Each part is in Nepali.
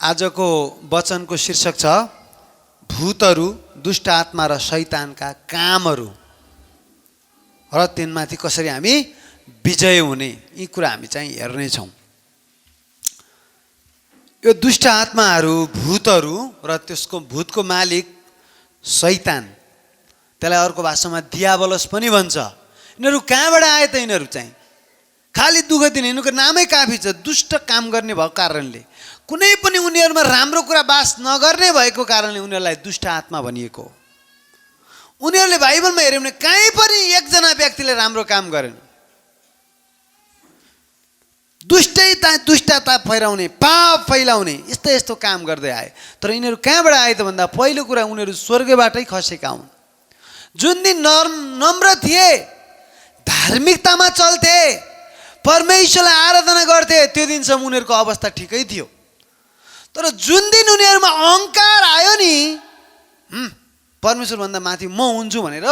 आजको वचनको शीर्षक छ भूतहरू, दुष्ट आत्मा र शैतानका कामहरू र तिनमाथि कसरी हामी विजय हुने, यी कुरा हामी चाहिँ हेर्नेछौँ। यो दुष्ट आत्माहरू, भूतहरू र त्यसको भूतको मालिक शैतान, त्यसलाई अर्को भाषामा दियाबलस पनि भन्छ। यिनीहरू कहाँबाट आए त? यिनीहरू चाहिँ खाली दुःख दिने, यिनीहरूको नामै काफी छ। दुष्ट काम गर्ने भएको कारणले, कुनै पनि उनीहरूमा राम्रो कुरा वास नगर्ने भएको कारणले उनीहरूलाई दुष्ट आत्मा भनिएको। उनीहरूले बाइबलमा हेऱ्यो भने कहीँ पनि एकजना व्यक्तिले राम्रो काम गरेन। दुष्टता फैलाउने, पाप फैलाउने यस्तो यस्तो काम गर्दै आए। तर यिनीहरू कहाँबाट आए त भन्दा पहिलो कुरा उनीहरू स्वर्गबाटै खसेका हुन्। जुन दिन नम्र थिए, धार्मिकतामा चल्थे, परमेश्वरलाई आराधना गर्थे, त्यो दिनसम्म उनीहरूको अवस्था ठिकै थियो। तर जुन दिन उनीहरूमा अहङ्कार आयो नि, परमेश्वरभन्दा माथि म हुन्छु भनेर,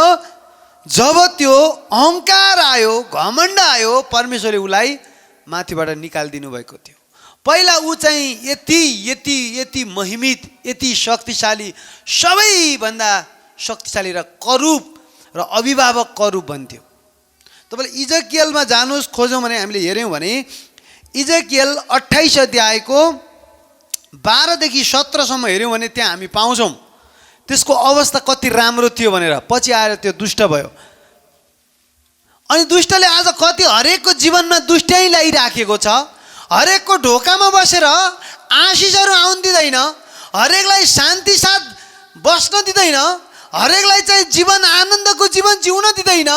जब त्यो अहङ्कार आयो, घमण्ड आयो, परमेश्वरले उसलाई माथिबाट निकालिदिनु भएको थियो। पहिला ऊ चाहिँ यति महिमित, यति शक्तिशाली, सबैभन्दा शक्तिशाली र करूप र अभिभावक करूप भन्थ्यो। तपाईँले इजकियलमा जानुहोस्, खोजौँ भने हामीले हेऱ्यौँ भने इजकियल 28 अध्यायको 12 देखि 17 सम्म हेऱ्यौँ भने त्यहाँ हामी पाउँछौँ त्यसको अवस्था कति राम्रो थियो भनेर। पछि आएर त्यो दुष्ट भयो। अनि दुष्टले आज कति हरेकको जीवनमा दुष्टै ल्याइराखेको छ। हरेकको ढोकामा बसेर आशिषहरू आउन दिँदैन, हरेकलाई शान्ति साथ बस्न दिँदैन, हरेकलाई चाहिँ जीवन आनन्दको जीवन जिउन दिँदैन,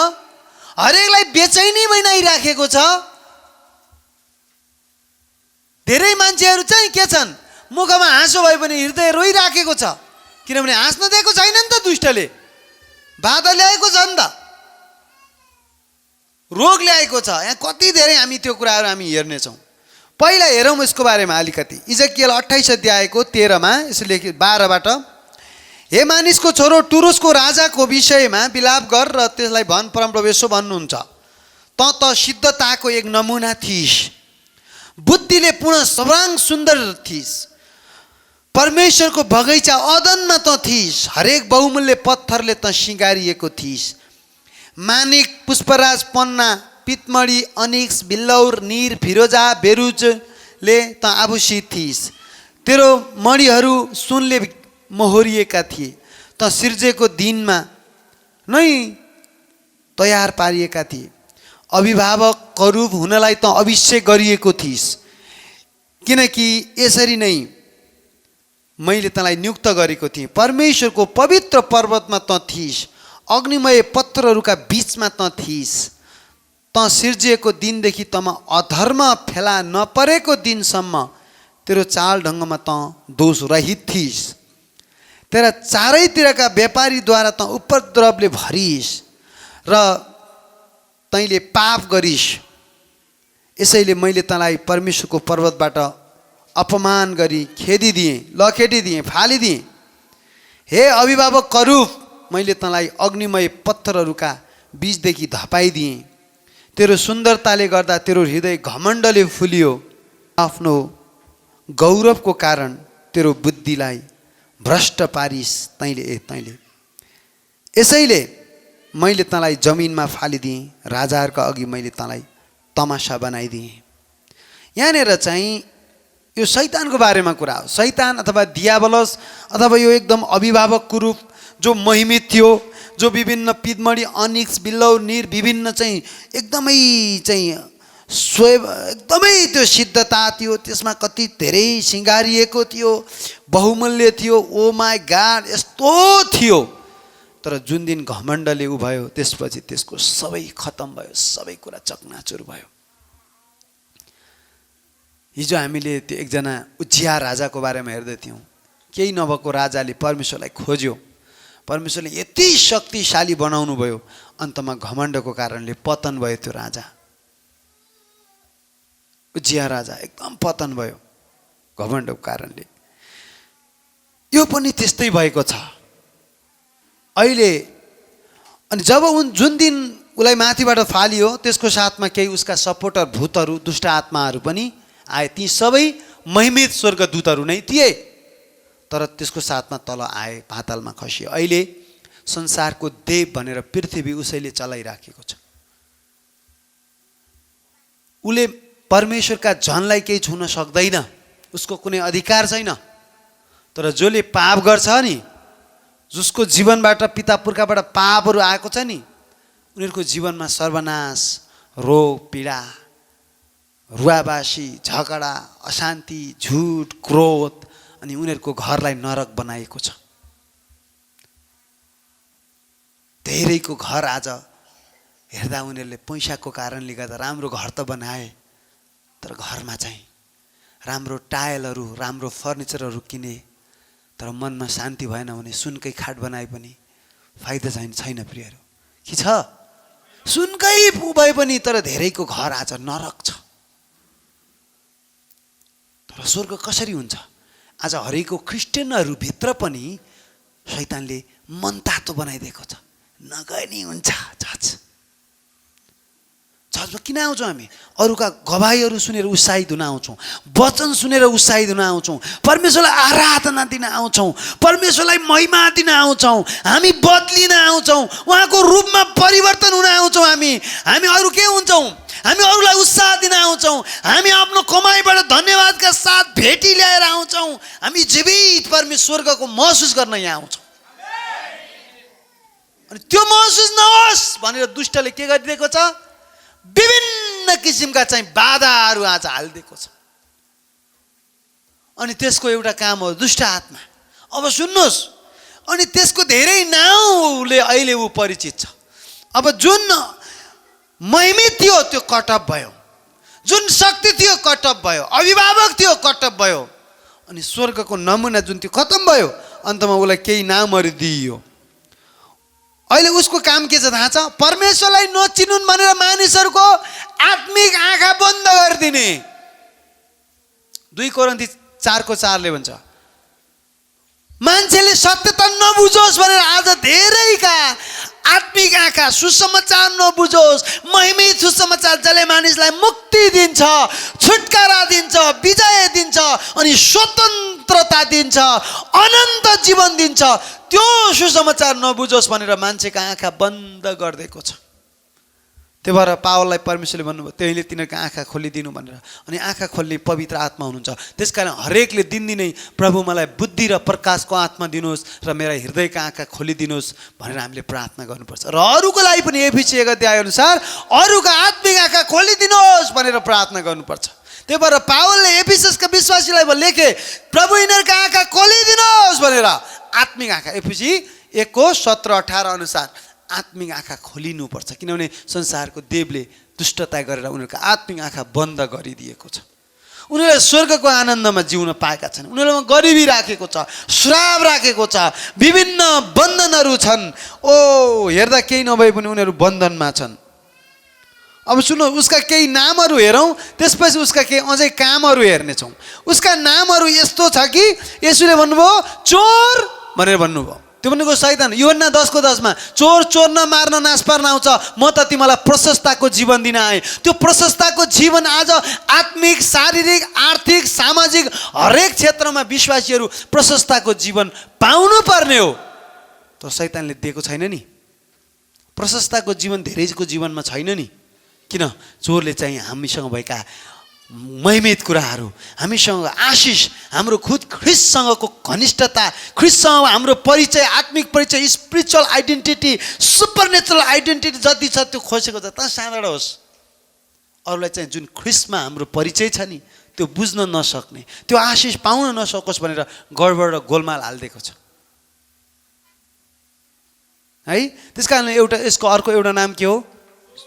हरेकलाई बेचैनी बनाइराखेको छ। धेरै मान्छेहरू चाहिँ के छन्, मुखमा हाँसो भए पनि हृदय रोइराखेको छ। किनभने हाँस्न दिएको छैन नि त दुष्टले, बाधा ल्याएको छ नि त, रोग ल्याएको छ। यहाँ कति धेरै हामी त्यो कुराहरू हामी हेर्नेछौँ। पहिला हेरौँ यसको बारेमा अलिकति। इजकियल 28 अध्यायको 13मा यसो लेखि 12बाट, हे मानिसको छोरो, टुरोसको राजाको विषयमा विलाप गर र त्यसलाई भन, परमप्रभु यसो भन्नुहुन्छ, त सिद्धताको एक नमुना थिइस्, बुद्धिले पूर्ण सर्वाङ्ग सुन्दर थिइस्, परमेश्वरको बगैँचा अदनमा त थिइस्, हरेक बहुमूल्य पत्थरले त सिँगारिएको थिइस्, मानिक, पुष्पराज, पन्ना, पितमणी, अनिक्स, बिल्लौर, निर, फिरोजा, बेरुजले त आभूषित थिइस्, तेरो मणिहरू सुनले मोहरिएका थिए, त सिर्जेको दिनमा नै तयार पारिएका थिए, अभिभावक करूप हुनलाई त अभिषेक गरिएको थिइस्, किनकि यसरी नै मैले तँलाई नियुक्त गरेको थिएँ, परमेश्वरको पवित्र पर्वतमा त थिइस्, अग्निमय पत्थरहरूका बीचमा त थिइस्, त सिर्जिएको दिनदेखि तमा अधर्म फेला नपरेको दिनसम्म तेरो चाल ढङ्गमा त दोष रहित थिइस्, तेरा चारैतिरका व्यापारीद्वारा त उपद्रवले भरिस् र तैँले पाप गरिस्, यसैले मैले तँलाई परमेश्वरको पर्वतबाट अपमान गरी खेदिदिएँ, लखेटिदिएँ, फालिदिएँ। हे अभिभावक करूप, मैले तँलाई अग्निमय पत्थरहरूका बीचदेखि धपाइदिएँ, तेरो सुन्दरताले गर्दा तेरो हृदय घमण्डले फुलियो, आफ्नो गौरवको कारण तेरो बुद्धिलाई भ्रष्ट पारिस तैँले। यसैले मैले तँलाई जमिनमा फालिदिएँ, राजाहरूका अघि मैले तँलाई तमासा बनाइदिएँ। यहाँनिर चाहिँ यो शैतानको बारेमा कुरा हो। शैतान अथवा दियाबलस अथवा यो एकदम अभिभावकको रूप जो महिमित थियो, जो विभिन्न पितमणी, अनिक्स, बिल्लौर, निर, विभिन्न चाहिँ एकदमै चाहिँ एकदमै त्यो सिद्धता थियो, त्यसमा कति धेरै सिँगारिएको थियो, बहुमूल्य थियो, ओ माई गाड यस्तो थियो। तर जुन दिन घमण्डले उ भयो, त्यसपछि त्यसको सबै खतम भयो, सबै कुरा चकनाचुर भयो। हिजो हामीले त्यो एकजना उज्जिया राजाको बारेमा हेर्दै थियौँ। केही नभएको राजाले परमेश्वरलाई खोज्यो, परमेश्वरले यति शक्तिशाली बनाउनु भयो, अन्तमा घमण्डको कारणले पतन भयो। त्यो राजा उज्जिया राजा एकदम पतन भयो घमण्डको कारणले। यो पनि त्यस्तै भएको छ अहिले। अनि जब जुन दिन उसलाई माथिबाट फालियो, त्यसको साथमा केही उसका सपोर्टर भूतहरू, दुष्ट आत्माहरू पनि आए। ती सबै महिमित स्वर्गदूतहरू नै थिए, तर त्यसको साथमा तल आए, पातालमा खसिए। अहिले संसारको देव भनेर पृथ्वी उसैले चलाइराखेको छ। उसले परमेश्वरका जनलाई केही छुन सक्दैन, उसको कुनै अधिकार छैन। तर जसले पाप गर्छ नि, जसको जीवनबाट पिता पुर्खाबाट पापहरू आएको छ नि, उनीहरूको जीवनमा सर्वनाश, रोग पीडा, रुवाबासी, झगडा, अशान्ति, झुट, क्रोध, अनि उनीहरूको घरलाई नरक बनाएको छ। धेरैको घर आज हेर्दा उनीहरूले पैसाको कारणले गर्दा राम्रो घर त बनाए, तर घरमा चाहिँ राम्रो टाइलहरू, राम्रो फर्निचरहरू किने, तर मनमा शान्ति भएन भने सुनकै खाट बनाए पनि फाइदा छैन प्रियहरू। के छ? सुनकै भए पनि तर धेरैको घर आज नरक छ। तर स्वर्ग कसरी हुन्छ? आज हरेकको क्रिस्चियनहरू भित्र पनि शैतानले मनतातो बनाइदिएको छ। नगए नि हुन्छ चर्चमा किन आउँछौँ हामी? अरूका गवाईहरू सुनेर उत्साहित हुन आउँछौँ, वचन सुनेर उत्साहित हुन आउँछौँ, परमेश्वरलाई आराधना दिन आउँछौँ, परमेश्वरलाई महिमा दिन आउँछौँ, हामी बदलिन आउँछौँ, उहाँको रूपमा परिवर्तन हुन आउँछौँ। हामी अरू के हुन्छौँ? हामी अरूलाई उत्साह दिन आउँछौँ, हामी आफ्नो कमाइबाट धन्यवादका साथ भेटी ल्याएर आउँछौँ, हामी जीवित परमेश्वरको महसुस गर्न यहाँ आउँछौँ। अनि त्यो महसुस नहोस् भनेर दुष्टले के गरिदिएको छ? विभिन्न किसिमका चाहिँ बाधाहरू आज हालिदिएको छ। अनि त्यसको एउटा काम हो दुष्ट आत्मा। अब सुन्नुहोस्, अनि त्यसको धेरै नाउँले अहिले ऊ परिचित छ। अब जुन महिमित थियो त्यो कटअप भयो, जुन शक्ति थियो कटअप भयो, अभिभावक थियो कटअप भयो, अनि स्वर्गको नमुना जुन थियो खत्तम भयो। अन्तमा उसलाई केही नामहरू दिइयो। अहिले उसको काम के छ थाहा छ? परमेश्वरलाई नचिनुन् भनेर मानिसहरूको आत्मिक आँखा बन्द गरिदिने। 2 कोरिन्थी 4:4 भन्छ, मान्छेले सत्यता नबुझोस् भनेर आज धेरैका आत्मिक आँखा सुसमाचार नबुझोस्। महिमित सुसमाचार जसले मानिसलाई मुक्ति दिन्छ, छुटकारा दिन्छ, विजय दिन्छ, अनि स्वतन्त्रता दिन्छ, अनन्त जीवन दिन्छ, त्यो सुसमाचार नबुझोस् भनेर मान्छेका आँखा बन्द गरिदिएको छ। त्यही भएर पावललाई परमेश्वरले भन्नुभयो त्यहीले तिनीहरूको आँखा खोलिदिनु भनेर। अनि आँखा खोल्ने पवित्र आत्मा हुनुहुन्छ। त्यसकारण हरेकले दिनदिनै प्रभु मलाई बुद्धि र प्रकाशको आत्मा दिनुहोस् र मेरा हृदयका आँखा खोलिदिनुहोस् भनेर हामीले प्रार्थना गर्नुपर्छ। र अरूको लागि पनि एफिसी 1 अध्याय अनुसार अरूका आत्मिक आँखा खोलिदिनुहोस् भनेर प्रार्थना गर्नुपर्छ। त्यही भएर पावलले एफिससका विश्वासीलाई लेखे, प्रभु यिनीहरूका आँखा खोलिदिनुहोस् भनेर। आत्मिक आँखा एफिसी 1:17-18 अनुसार आत्मिक आँखा खोलिनुपर्छ, किनभने संसारको देवले दुष्टता गरेर उनीहरूको आत्मिक आँखा बन्द गरिदिएको छ। उनीहरूले स्वर्गको आनन्दमा जिउन पाएका छन्। उनीहरूमा गरिबी राखेको छ, श्राप राखेको छ, विभिन्न बन्धनहरू छन्। हेर्दा केही नभए पनि उनीहरू बन्धनमा छन्। अब सुन्नु, उसका केही नामहरू हेरौँ, त्यसपछि उसका केही अझै कामहरू हेर्नेछौँ। उसका नामहरू यस्तो छ कि येशूले भन्नुभयो चोर भनेर भन्नुभयो। त्यो भनेको शैतान। यूहन्ना 10:10 चोर चोर्न, मार्न, नाश पार्न आउँछ, म त तिमीलाई प्रशस्तताको जीवन दिन आएँ। त्यो प्रशस्तताको जीवन आज आत्मिक, शारीरिक, आर्थिक, सामाजिक हरेक क्षेत्रमा विश्वासीहरू प्रशस्तताको जीवन पाउनु पर्ने हो। तर शैतानले दिएको छैन नि। प्रशस्तताको जीवन धेरैको जीवनमा छैन नि। किन? चोरले चाहिँ हामीसँग भएका महिमित कुराहरू, हामीसँग आशिष, हाम्रो खुद ख्रिस्टसँगको घनिष्ठता, ख्रिस्टसँग हाम्रो परिचय, आत्मिक परिचय, स्पिरिचुअल आइडेन्टिटी, सुपरनेचुरल आइडेन्टिटी जति छ त्यो खोसेको छ। त साँडा होस् अरूलाई चाहिँ जुन ख्रिस्टमा हाम्रो परिचय छ नि त्यो बुझ्न नसक्ने, त्यो आशिष पाउन नसकोस् भनेर गडबड र गोलमाल हालिदिएको छ है। त्यस कारणले यसको अर्को एउटा नाम के हो?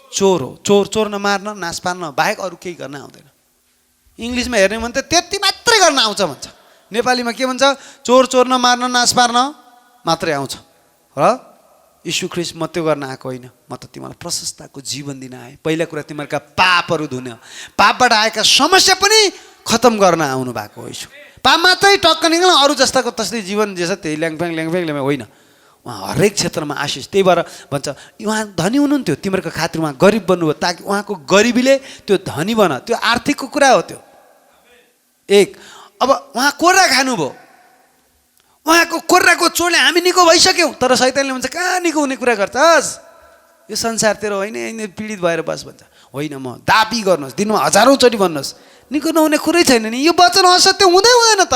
चोर हो। चोर चोर्न, मार्न, नाश पार्न बाहेक अरू केही गर्न आउँदैन। इङ्ग्लिसमा हेर्ने भने त त्यति मात्रै गर्न आउँछ भन्छ। नेपालीमा के भन्छ? चोर चोर्न, मार्न, नाश पार्न मात्रै आउँछ। र यीशु ख्रिस्ट म त्यो गर्न आएको होइन, म त तिमीलाई प्रशस्तताको जीवन दिन आएँ। पहिला कुरा तिमीहरूका पापहरू धुन, पापबाट आएका समस्या पनि खत्तम गर्न आउनु भएको हो यीशु। पाप मात्रै टक्क निक्ल, अरू जस्ताको तस्तै जीवन जे छ त्यही ल्याङफ्याङ होइन। उहाँ हरेक क्षेत्रमा आशिष। त्यही भएर भन्छ उहाँ धनी हुनुहुन्थ्यो, तिमीहरूको खातिर उहाँ गरिब बन्नुभयो ताकि उहाँको गरिबीले त्यो धनी बन। त्यो आर्थिकको कुरा हो त्यो एक। अब उहाँ कोर्रा खानुभयो, उहाँको कोर्राको चोटले हामी निको भइसक्यौँ। तर शैतानले भन्छ कहाँ निको हुने कुरा गर्छस्, यो संसार तेरो होइन, पीडित भएर बस भन्छ। होइन, म दाबी गर्नुहोस्, दिनमा हजारौँचोटि भन्नुहोस्, निको नहुने कुरै छैन नि। यो वचन असत्य हुँदैन त।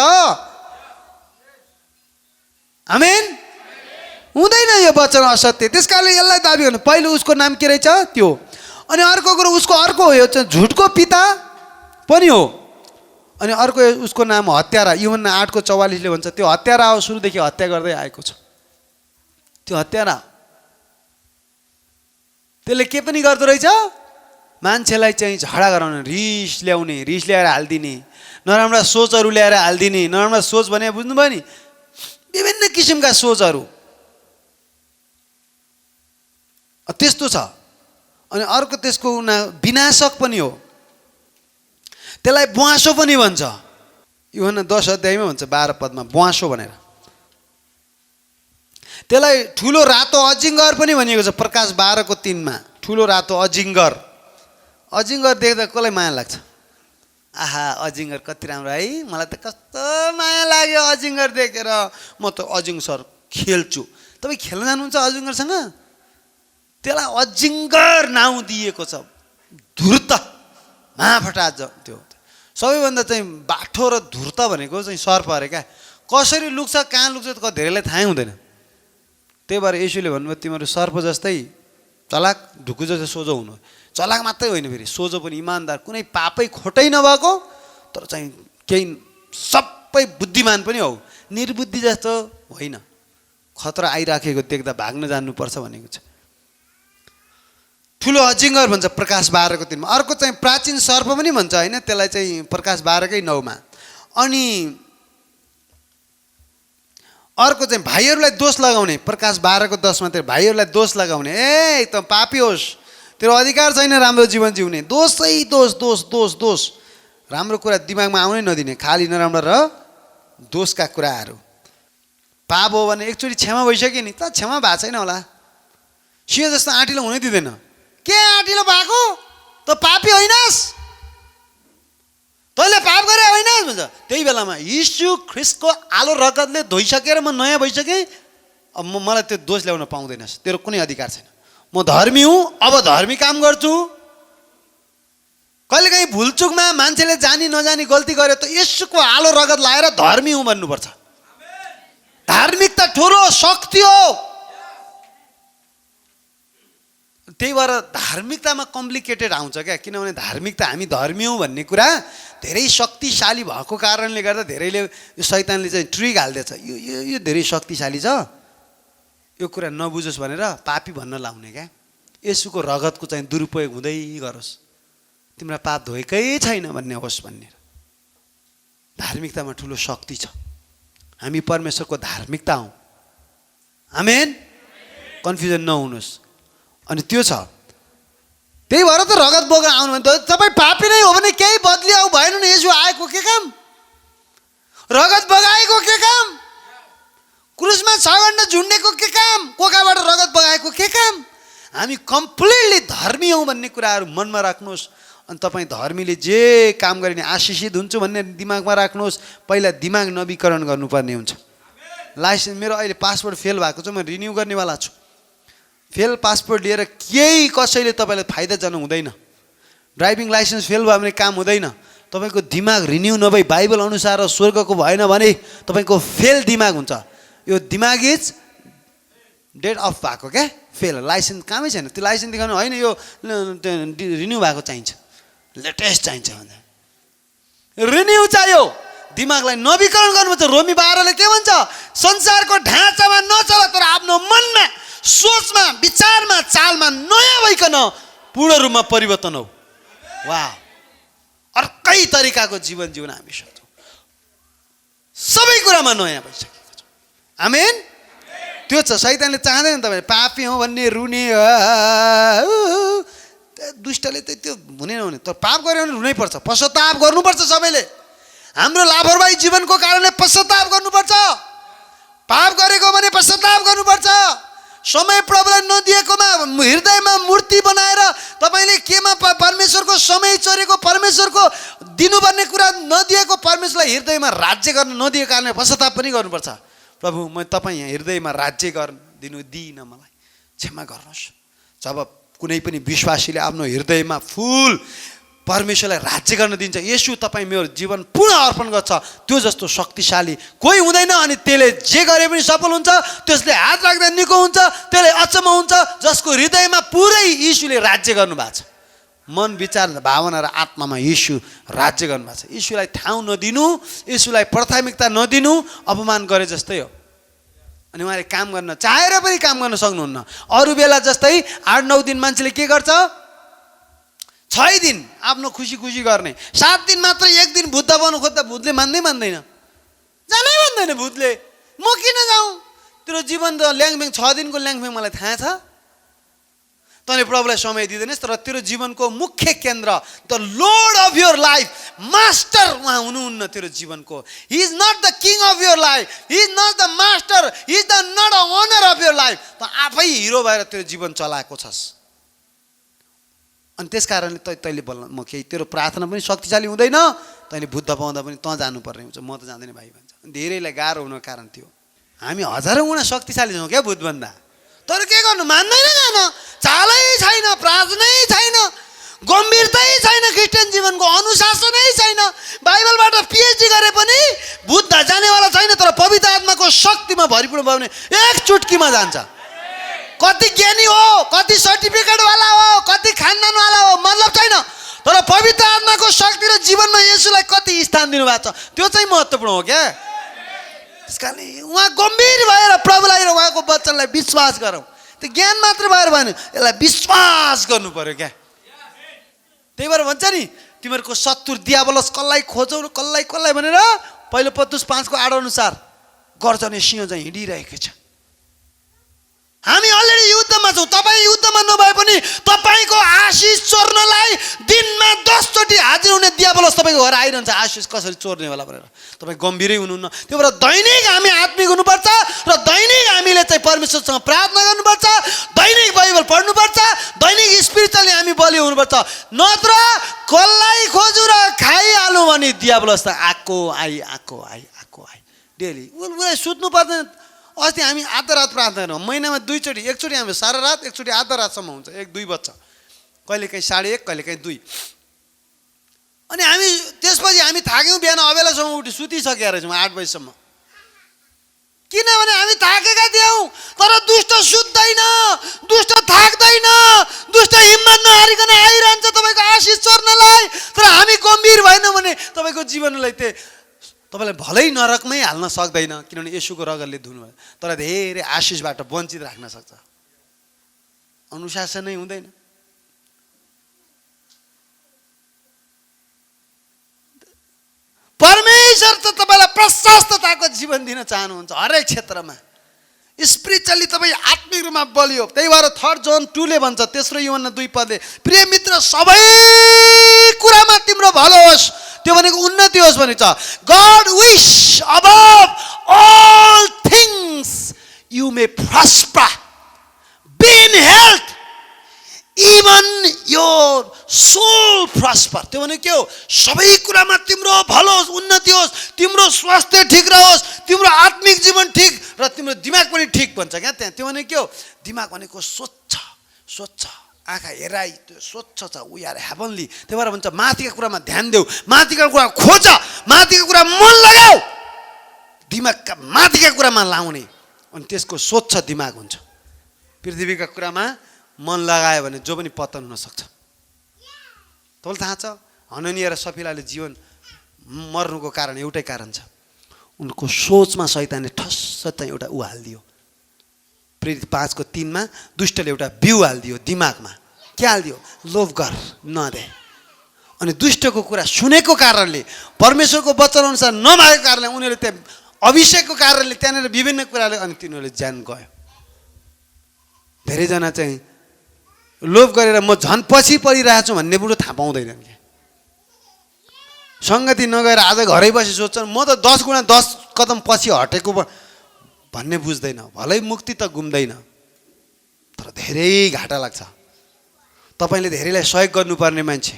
आमेन, हुँदैन यो वचन असत्य। त्यस कारणले यसलाई दाबी गर्नु। पहिलो उसको नाम के रहेछ त्यो, अनि अर्को कुरो उसको अर्को हो, यो चाहिँ झुटको पिता पनि हो। अनि अर्को उसको नाम हत्यारा। यूहन्ना 8:44 भन्छ त्यो हत्यारा हो, सुरुदेखि हत्या गर्दै आएको छ। त्यो हत्यारा त्यसले के पनि गर्दो रहेछ, मान्छेलाई चाहिँ झगडा गराउने, रिस ल्याउने, रिस ल्याएर हालिदिने, नराम्रा सोचहरू ल्याएर हालिदिने। नराम्रा सोच भने बुझ्नुभयो नि, विभिन्न किसिमका सोचहरू त्यस्तो छ। अनि अर्को त्यसको विनाशक पनि हो, त्यसलाई बुवासो पनि भन्छ। यूहन्ना 10 भन्छ 12 बुवासो भनेर। त्यसलाई ठुलो रातो अजिङ्गर पनि भनिएको छ। प्रकाश 12:3 ठुलो रातो अजिङ्गर। अजिङ्गर देख्दा कसलाई माया लाग्छ? आहा, अजिङ्गर कति राम्रो है, मलाई त कस्तो माया लाग्यो अजिङ्गर देखेर। म त अजिङ्गर खेल्छु। तपाईँ खेल्न जानुहुन्छ अजिङ्गरसँग? त्यसलाई अजिङ्गर नाउँ दिएको छ। धुर्त, महाफटा त्यो सबैभन्दा चाहिँ बाठो र धुर्त भनेको चाहिँ सर्प अरे क्या। कसरी लुक्छ, कहाँ लुक्छ त धेरैलाई थाहै हुँदैन। त्यही भएर येशूले भन्नुभयो तिमीहरू सर्प जस्तै चलाक, ढुकु जस्तै सोझो हुनु। चलाक मात्रै होइन, फेरि सोझो पनि, इमान्दार, कुनै पापै खोटै नभएको, तर चाहिँ केही सबै बुद्धिमान पनि हौ, निर्बुद्धि जस्तो होइन। खतरा आइराखेको देख्दा भाग्न जान्नुपर्छ भनेको छ। ठुलो अजिङ्गर भन्छ प्रकाश 12:3। अर्को चाहिँ प्राचीन सर्प पनि भन्छ होइन, त्यसलाई चाहिँ प्रकाश 12:9। अनि अर्को चाहिँ भाइहरूलाई दोष लगाउने, प्रकाश 12:10 तेरो भाइहरूलाई दोष लगाउने। ए त पापी होस्, तेरो अधिकार छैन राम्रो जीवन जिउने। दोषै दोष, दोष दोष दोष, राम्रो कुरा दिमागमा आउनै नदिने, खालि नराम्रो र दोषका कुराहरू। पाप हो भने एकचोटि क्षमा भइसक्यो नि, त क्षमा भएको छैन होला। सिंह जस्तो आँटिलो हुनै दिँदैन। के आँटिलो भएको, त पापी होइनस्, तैँले पाप गरे होइनस् भन्छ। त्यही बेलामा यीशु ख्रिस्टको आलो रगतले धोइसकेर म नयाँ भइसकेँ, अब मलाई त्यो दोष ल्याउन पाउँदैनस्, तेरो कुनै अधिकार छैन। म धर्मी हुँ, अब धर्मी काम गर्छु। कहिलेकाहीँ भुलचुकमा मान्छेले जानी नजानी गल्ती गर्यो त यीशुको आलो रगत लाएर धर्मी हुँ भन्नुपर्छ। धार्मिकता ठुलो शक्ति हो। त्यही भएर धार्मिकतामा कम्प्लिकेटेड आउँछ क्या, किनभने धार्मिकता हामी धर्मी हौँ भन्ने कुरा धेरै शक्तिशाली भएको कारणले गर्दा धेरैले यो शैतानले चाहिँ ट्रिक हाल्दैछ, यो धेरै शक्तिशाली छ, यो कुरा नबुझोस् भनेर पापी भन्न लाउने क्या। यसुको रगतको चाहिँ दुरुपयोग हुँदै गरोस्, तिम्रो पाप धोएकै छैन भन्ने होस् भन्ने। धार्मिकतामा ठुलो शक्ति छ। हामी परमेश्वरको धार्मिकता हौँ। आमेन, कन्फ्युजन नहुनुहोस्। अनि त्यो छ, त्यही भएर त रगत बोकेर आउनु भने त तपाईँ पापी नै हो भने केही बदलिआउ भएन नि। यसो आएको के काम, रगत बगाएको के काम, क्रुसमा 6 घण्टा झुन्डेको के काम, कोकाबाट रगत बगाएको के काम। हामी कम्प्लिटली धर्मी हौँ भन्ने कुराहरू मनमा राख्नुहोस्। अनि तपाईँ धर्मीले जे काम गरिने आशिषित हुन्छु भन्ने दिमागमा राख्नुहोस्। पहिला दिमाग नवीकरण गर्नुपर्ने हुन्छ। लाइसेन्स मेरो अहिले पासपोर्ट फेल भएको छ, म रिन्यू गर्नेवाला छु। फेल पासपोर्ट लिएर केही कसैले तपाईँलाई फाइदाजनक हुँदैन। ड्राइभिङ लाइसेन्स फेल भयो भने काम हुँदैन। तपाईँको दिमाग रिन्यू नभई बाइबल अनुसार स्वर्गको भएन भने तपाईँको फेल दिमाग हुन्छ। यो दिमाग इज डेट अफ भएको क्या, फेल। लाइसेन्स कामै छैन, त्यो लाइसेन्स देखाउनु होइन, यो रिन्यू भएको चाहिन्छ, लेटेस्ट चाहिन्छ भन्दा रिन्यू चाहियो। दिमागलाई नवीकरण गर्नुपर्छ। रोमी 12 के भन्छ, संसारको ढाँचामा नचल तर आफ्नो मनमा, सोचमा, विचारमा, चालमा नयाँ भइकन पूर्ण रूपमा परिवर्तन हो। वाह, अर्कै तरिकाको जीवन जिउन हामी सक्छौँ। सबै कुरामा नयाँ भइसकेको छ। आमेन, त्यो छ। शैतानले चाहँदैन तपाईँ पापी हौ भन्ने, रुने, दुष्टले त त्यो हुने नहुने। तर पाप गऱ्यो भने रुनै पर्छ, पश्चाताप गर्नुपर्छ। सबैले हाम्रो लापरवाही जीवनको कारणले पश्चाताप गर्नुपर्छ। पाप गरेको भने पश्चाताप गर्नुपर्छ। समय प्रबल नदिएकोमा हृदयमा मूर्ति बनाएर तपाईँले केमा परमेश्वरको समय चोरेको, परमेश्वरको दिनुपर्ने कुरा नदिएको परमेश्वरलाई हृदयमा राज्य गर्न नदिएको कारणले पश्चाताप पनि गर्नुपर्छ। प्रभु म तपाईँ यहाँ हृदयमा राज्य गर्न दिइनँ, मलाई क्षमा गर्नुहोस्। जब कुनै पनि विश्वासीले आफ्नो हृदयमा फुल परमेश्वरलाई राज्य गर्न दिन्छ, येशू तपाईँ मेरो जीवन पूर्ण अर्पण गर्छ, त्यो जस्तो शक्तिशाली कोही हुँदैन। अनि त्यसले जे गरे पनि सफल हुन्छ, त्यसले हात राख्दा निको हुन्छ, त्यसले अचम्म हुन्छ, जसको हृदयमा पुरै यीशुले राज्य गर्नुभएको छ। मन, विचार, भावना र आत्मामा यीशु राज्य गर्नुभएको छ। यीशुलाई ठाउँ नदिनु, यीशुलाई प्राथमिकता नदिनु अपमान गरे जस्तै हो। अनि उहाँले काम गर्न चाहेर पनि काम गर्न सक्नुहुन्न। अरू बेला जस्तै 8-9 दिन मान्छेले के गर्छ, 6 दिन आफ्नो खुसी खुसी गर्ने, 7 दिन मात्र 1 दिन बुद्ध बन्नु खोज्दा भूतले मान्दैन, जानै भन्दैन भूतले। म किन जाउँ, तेरो जीवन त ल्याङफ्याङ 6 दिनको ल्याङफ्याङ मलाई थाहा छ। तैँले प्रभुलाई समय दिँदैनस्, तर तेरो जीवनको मुख्य केन्द्र, the lord of your life, master उहाँ हुनुहुन्न तेरो जीवनको। He is not the king of your life, he is not the master, he is the not the owner of your life. त आफै हिरो भएर तेरो जीवन चलाएको छस्। अनि त्यस कारणले तैँले बोल्न म केही, तेरो प्रार्थना पनि शक्तिशाली हुँदैन, तैँले बुद्ध पाउँदा पनि तँ जानुपर्ने हुन्छ, म त जाँदैन भाइ भन्छ। धेरैलाई गाह्रो हुनुको कारण थियो। हामी हजारौँ गुणा शक्तिशाली छौँ क्या भूतभन्दा, तर के गर्नु, मान्दैन जान, चालै छैन, प्रार्थनै छैन, गम्भीरतै छैन, क्रिस्चियन जीवनको अनुशासनै छैन। बाइबलबाट पिएचडी गरे पनि बुद्ध जानेवाला छैन, तर पवित्र आत्माको शक्तिमा भरिपूर्ण भयो भने एक चुटकीमा जान्छ। कति ज्ञानी हो, कति सर्टिफिकेट वाला हो, कति खानदान वाला हो, मतलब छैन, तर पवित्र आत्माको शक्ति र जीवनमा येशूलाई कति स्थान दिनुभएको छ, त्यो चाहिँ महत्त्वपूर्ण हो क्या। त्यस कारणले उहाँ गम्भीर भएर प्रभुलाई र उहाँको वचनलाई विश्वास गरौँ। त्यो ज्ञान मात्र भएर भएन, यसलाई विश्वास गर्नु पर्यो क्या। त्यही भएर भन्छ नि, तिमीहरूको शत्रु दियाबलस कसलाई खोजौ र कसलाई भनेर पहिलो पत्रुस 5:8 अनुसार गर्जने सिंह चाहिँ हिँडिरहेको छ। हामी अलरेडी युद्धमा छौँ। तपाईँ युद्धमा नभए पनि तपाईँको आशिष चोर्नलाई दिनमा 10 चोटि हाजिर हुने दियाबलस तपाईँको घर आइरहन्छ, आशिष कसरी चोर्नेवाला भनेर। तपाईँ गम्भीरै हुनुहुन्न। त्यही भएर दैनिक हामी आत्मिक हुनुपर्छ र दैनिक हामीले चाहिँ परमेश्वरसँग प्रार्थना गर्नुपर्छ, दैनिक बाइबल पढ्नुपर्छ, दैनिक स्पिरिचुअली हामी बलियो हुनुपर्छ। नत्र कसलाई खोजु र खाइहालौँ भने दियाबलस त आएको आइ डेली उसलाई सुत्नु पर्दैन। अस्ति हामी आधा रात प्रार्थना गरौँ, महिनामा 2 चोटि, एकचोटि हामी सारा रात, एकचोटि आधा रातसम्म हुन्छ, 1-2 बज्छ, कहिले काहीँ 1:30, कहिले काहीँ 2। अनि हामी त्यसपछि हामी थाक्यौँ, बिहान अबेलासम्म उठि सुतिसकेका रहेछौँ 8 बजीसम्म, किनभने हामी थाकेका थियौँ। तर दुष्ट सुत्दैन, दुष्ट थाक्दैन, दुष्ट हिम्मत नहारिकन आइरहन्छ तपाईँको आशिष चोर्नलाई। तर हामी गम्भीर भएनौँ भने तपाईँको जीवनलाई तपाईँलाई भलै नरकमै हाल्न सक्दैन, किनभने येशूको रगतले धुनुभयो, तर धेरै आशिषबाट वञ्चित राख्न सक्छ। अनुशासनै हुँदैन। परमेश्वर त तपाईँलाई प्रशस्तताको जीवन दिन चाहनुहुन्छ हरेक क्षेत्रमा। स्पिरिचुअली तपाईँ आत्मिक रूपमा बलियो। त्यही भएर 3 जोन 2ले भन्छ, तेस्रो यूहन्ना 2:5, प्रिय मित्र सबै कुरामा तिम्रो भलो होस्, त्यो भनेको उन्नति होस् भनेको छ। God wish above all things you may prosper, be in health, even your soul prosper. त्यो भनेको के हो, सबै कुरामा तिम्रो भलो होस्, उन्नति होस्, तिम्रो स्वास्थ्य ठिक रहोस्, तिम्रो आत्मिक जीवन ठिक र तिम्रो दिमाग पनि ठिक भन्छ क्या त्यहाँ। त्यो भनेको के हो, दिमाग भनेको स्वच्छ, आँखा हेराइ त्यो स्वच्छ छ, वी आर हेभनली। त्यही भएर भन्छ माथिका कुरामा ध्यान देऊ, माथिका कुरा खोज, माथिका कुरा मन लगाऊ, दिमागका माथिका कुरामा लाउने, अनि त्यसको स्वच्छ दिमाग हुन्छ। पृथ्वीका कुरामा मन लगायो भने जो पनि पतन हुन सक्छ। तपाईँलाई थाहा छ, हननिया र सफिलाले जीवन मर्नुको कारण एउटै कारण छ, उनको सोचमा शैतानले ठस्स चाहिँ एउटा उ हालिदियो। प्रेरित 5:3 दुष्टले एउटा बिउ हालिदियो दिमागमा। के हालिदियो, लोभ गर नदे। अनि दुष्टको कुरा सुनेको कारणले, परमेश्वरको वचन अनुसार नमागेको कारणले, उनीहरूले त्यहाँ अभिषेकको कारणले त्यहाँनिर विभिन्न कुराले अनि तिनीहरूले ज्यान गयो। धेरैजना चाहिँ लोभ गरेर म झन् पछि परिरहेको छु भन्ने बुढो थाहा पाउँदैनन् कि। सङ्गति नगएर आज घरै बसी सोच्छन् म त 10 गुणा 10 कदम पछि हटेको भन्ने बुझ्दैन। भलै मुक्ति त घुम्दैन, तर धेरै घाटा लाग्छ। तपाईँले धेरैलाई सहयोग गर्नुपर्ने मान्छे,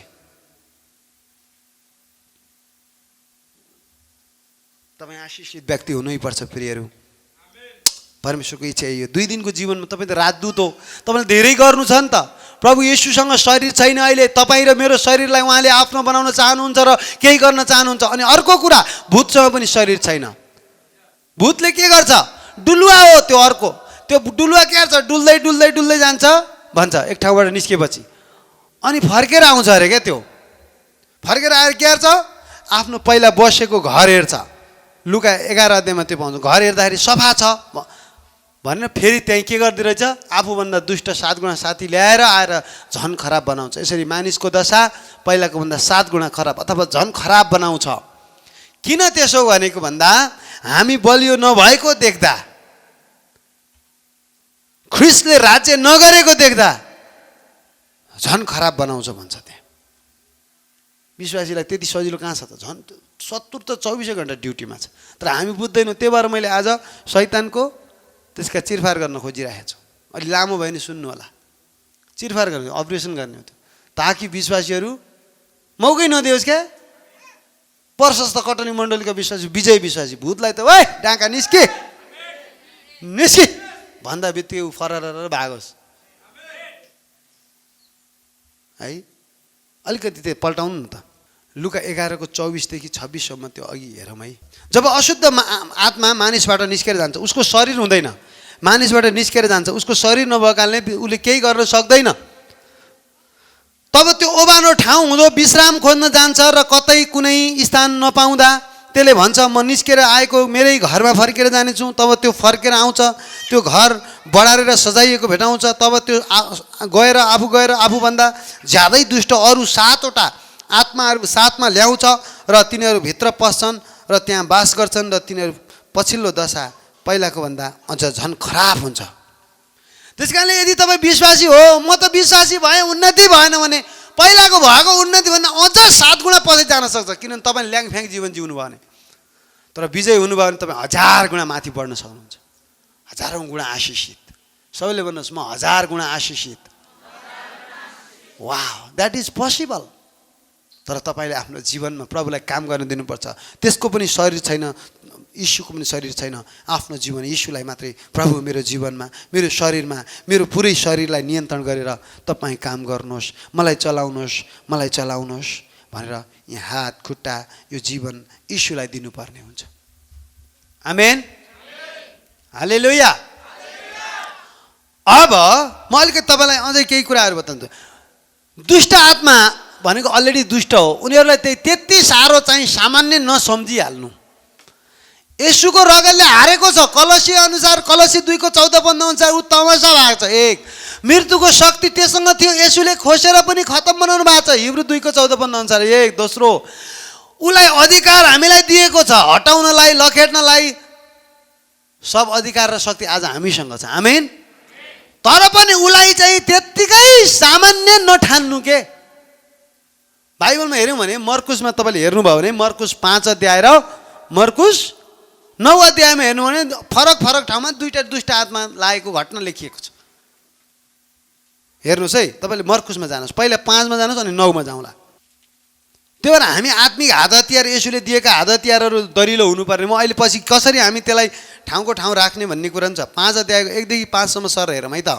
तपाईँ आशिषित व्यक्ति हुनै पर्छ प्रियहरू। परमेश्वरको इच्छा यो 2 दिनको जीवनमा तपाईँ त राजदूत हो, तपाईँले धेरै गर्नु छ नि त। प्रभु येशूसँग शरीर छैन अहिले, तपाईँ र मेरो शरीरलाई उहाँले आफ्नो बनाउन चाहनुहुन्छ र केही गर्न चाहनुहुन्छ। अनि अर्को कुरा, भूतसँग पनि शरीर छैन। भूतले के गर्छ? डुलुवा हो त्यो अर्को। त्यो डुलुवा के गर्छ? डुल्दै डुल्दै डुल्दै जान्छ भन्छ एक ठाउँबाट निस्केपछि, अनि फर्केर आउँछ अरे क्या। त्यो फर्केर आएर के गर्छ? आफ्नो पहिला बसेको घर हेर्छ। लुका 11 अध्यायमा त्यो पाउँछ। घर हेर्दाखेरि सफा छ भनेर फेरि त्यहीँ के गर्दो रहेछ? आफूभन्दा दुष्ट 7 गुणा साथी ल्याएर आएर झन् खराब बनाउँछ। यसरी मानिसको दशा पहिलाको भन्दा 7 गुणा खराब अथवा झन् खराब बनाउँछ। किन त्यसो भनेको भन्दा हामी बलियो नभएको देख्दा, ख्रिस्टले राज्य नगरेको देख्दा झन् खराब बनाउँछ भन्छ। त्यहाँ विश्वासीलाई त्यति सजिलो कहाँ छ त? झन् 70 त 24 घन्टा ड्युटीमा छ। तर हामी बुझ्दैनौँ। त्यही भएर मैले आज शैतानको त्यसका चिरफार गर्न खोजिरहेको छु। अलि लामो भयो नि सुन्नु होला। चिरफार गर्ने, अपरेसन गर्ने हो त्यो, ताकि विश्वासीहरू मौकै नदियोस् क्या। प्रशस्त कटनी मण्डलीका विश्वासी, विजय विश्वासी भूतलाई त ओए डाँका निस्के निस्के भन्दा बित्तिकै ऊ फरर भागोस् है। अलिकति त्यो पल्टाउनु न त। लुका 11:24 देखि 26 सम्म त्यो अघि हेरौँ है। जब अशुद्ध आत्मा मानिसबाट निस्केर जान्छ, उसको शरीर हुँदैन। मानिसबाट निस्केर जान्छ, उसको शरीर नभएको कारणले उसले केही गर्न सक्दैन। तब त्यो ओबानो ठाउँ हुँदो विश्राम खोज्न जान्छ र कतै कुनै स्थान नपाउँदा त्यसले भन्छ म निस्केर आएको मेरै घरमा फर्केर जानेछु। तब त्यो फर्केर आउँछ, त्यो घर बढारेर सजाइएको भेटाउँछ। तब त्यो गएर आफूभन्दा ज्यादै दुष्ट अरू 7वटा आत्माहरू साथमा ल्याउँछ र तिनीहरू भित्र पस्छन् र त्यहाँ बास गर्छन् र तिनीहरू पछिल्लो दशा पहिलाको भन्दा अझ झन् खराब हुन्छ। त्यस कारणले यदि तपाईँ विश्वासी हो, म त विश्वासी भएँ, उन्नति भएन भने पहिलाको भएको उन्नतिभन्दा अझ 7 गुणा पछि जान सक्छ। किनभने तपाईँले ल्याङफ्याङ जीवन जिउनु भयो भने। तर विजय हुनुभयो भने तपाईँ 1000 गुणा माथि बढ्न सक्नुहुन्छ। 1000औं गुणा आशिषित। सबैले भन्नुहोस् म 1000 गुणा आशिषित। Wow, that is possible. तर तपाईँले आफ्नो जीवनमा प्रभुलाई काम गर्न दिनुपर्छ। त्यसको पनि शरीर छैन, यीशुको पनि शरीर छैन। आफ्नो जीवन यीशुलाई मात्रै, प्रभु मेरो जीवनमा, मेरो शरीरमा, मेरो पुरै शरीरलाई नियन्त्रण गरेर तपाईँ काम गर्नुहोस्, मलाई चलाउनुहोस् भनेर यहाँ हात खुट्टा यो जीवन यीशुलाई दिनुपर्ने हुन्छ। आमेन, हालेलुया। अब म अलिकति तपाईँलाई अझै केही कुराहरू बताउँछु। दुष्ट आत्मा भनेको अलरेडी दुष्ट हो। उनीहरूलाई त्यति साह्रो चाहिँ सामान्य नसम्झिहाल्नु। येशूको रगतले हारेको छ। कलसी अनुसार, कलसी 2:14-15 अनुसार ऊ तमासा भएको छ। एक, मृत्युको शक्ति त्यससँग थियो, येशूले खोसेर पनि खत्तम बनाउनु भएको छ। हिब्रू 2:14-15 अनुसार। एक, दोस्रो, उसलाई अधिकार हामीलाई दिएको छ हटाउनलाई, लखेट्नलाई। सब अधिकार र शक्ति आज हामीसँग छ। आमेन। तर पनि उसलाई चाहिँ त्यत्तिकै सामान्य नठान्नु के। बाइबलमा हेऱ्यौँ भने मर्कुसमा तपाईँले हेर्नुभयो भने मर्कुस 5 अध्याय र मर्कुस 9 अध्यायमा हेर्नु भने फरक ठाउँमा 2टा दुष्ट आत्मा लागेको घटना लेखिएको छ। हेर्नुहोस् है, तपाईँले मर्कुसमा जानुहोस्, पहिला 5 मा जानुहोस् अनि 9 मा जाउँला। त्यो भएर हामी आत्मिक हात हतियार, येशूले दिएका हात हतियारहरू दरिलो हुनुपर्ने। म अहिले पछि कसरी हामी त्यसलाई ठाउँको ठाउँ राख्ने भन्ने कुरा पनि छ। 5 अध्यायको 1 देखि 5 सम्म सर हेरौँ है त।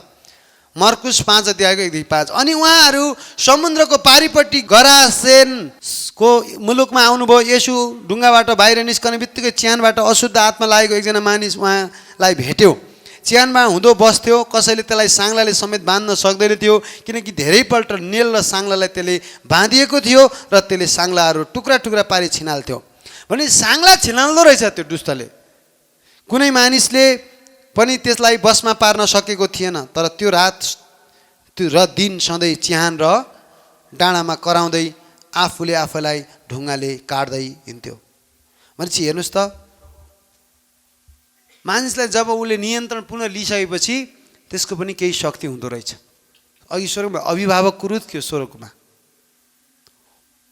मर्कुस 5 अध्यायको 1 देखि 5। अनि उहाँहरू समुद्रको पारिपट्टि गरासेनको मुलुकमा आउनुभयो। येशू ढुङ्गाबाट बाहिर निस्कने बित्तिकै च्यानबाट अशुद्ध आत्मा लागेको एकजना मानिस उहाँलाई भेट्यो। च्यानमा हुँदो बस्थ्यो। कसैले त्यसलाई साङ्लाले समेत बाँध्न सक्दैन थियो, किनकि धेरैपल्ट नेल र साङ्लालाई त्यसले बाँधिएको थियो र त्यसले साङ्लाहरू टुक्रा टुक्रा पारी छिनाल्थ्यो। भने साङ्ला छिनाल्दो रहेछ त्यो दुष्टले। कुनै मानिसले पनि त्यसलाई बसमा पार्न सकेको थिएन। तर त्यो रात र दिन सधैँ च्यान र डाँडामा कराउँदै आफूले आफैलाई ढुङ्गाले काट्दै हिँड्थ्यो। भनेपछि हेर्नुहोस् त, मानिसलाई जब उसले नियन्त्रण पुनः लिइसकेपछि त्यसको पनि केही शक्ति हुँदो रहेछ। अघि स्वर्गमा अभिभावक क्रुद्ध थियो स्वर्गमा,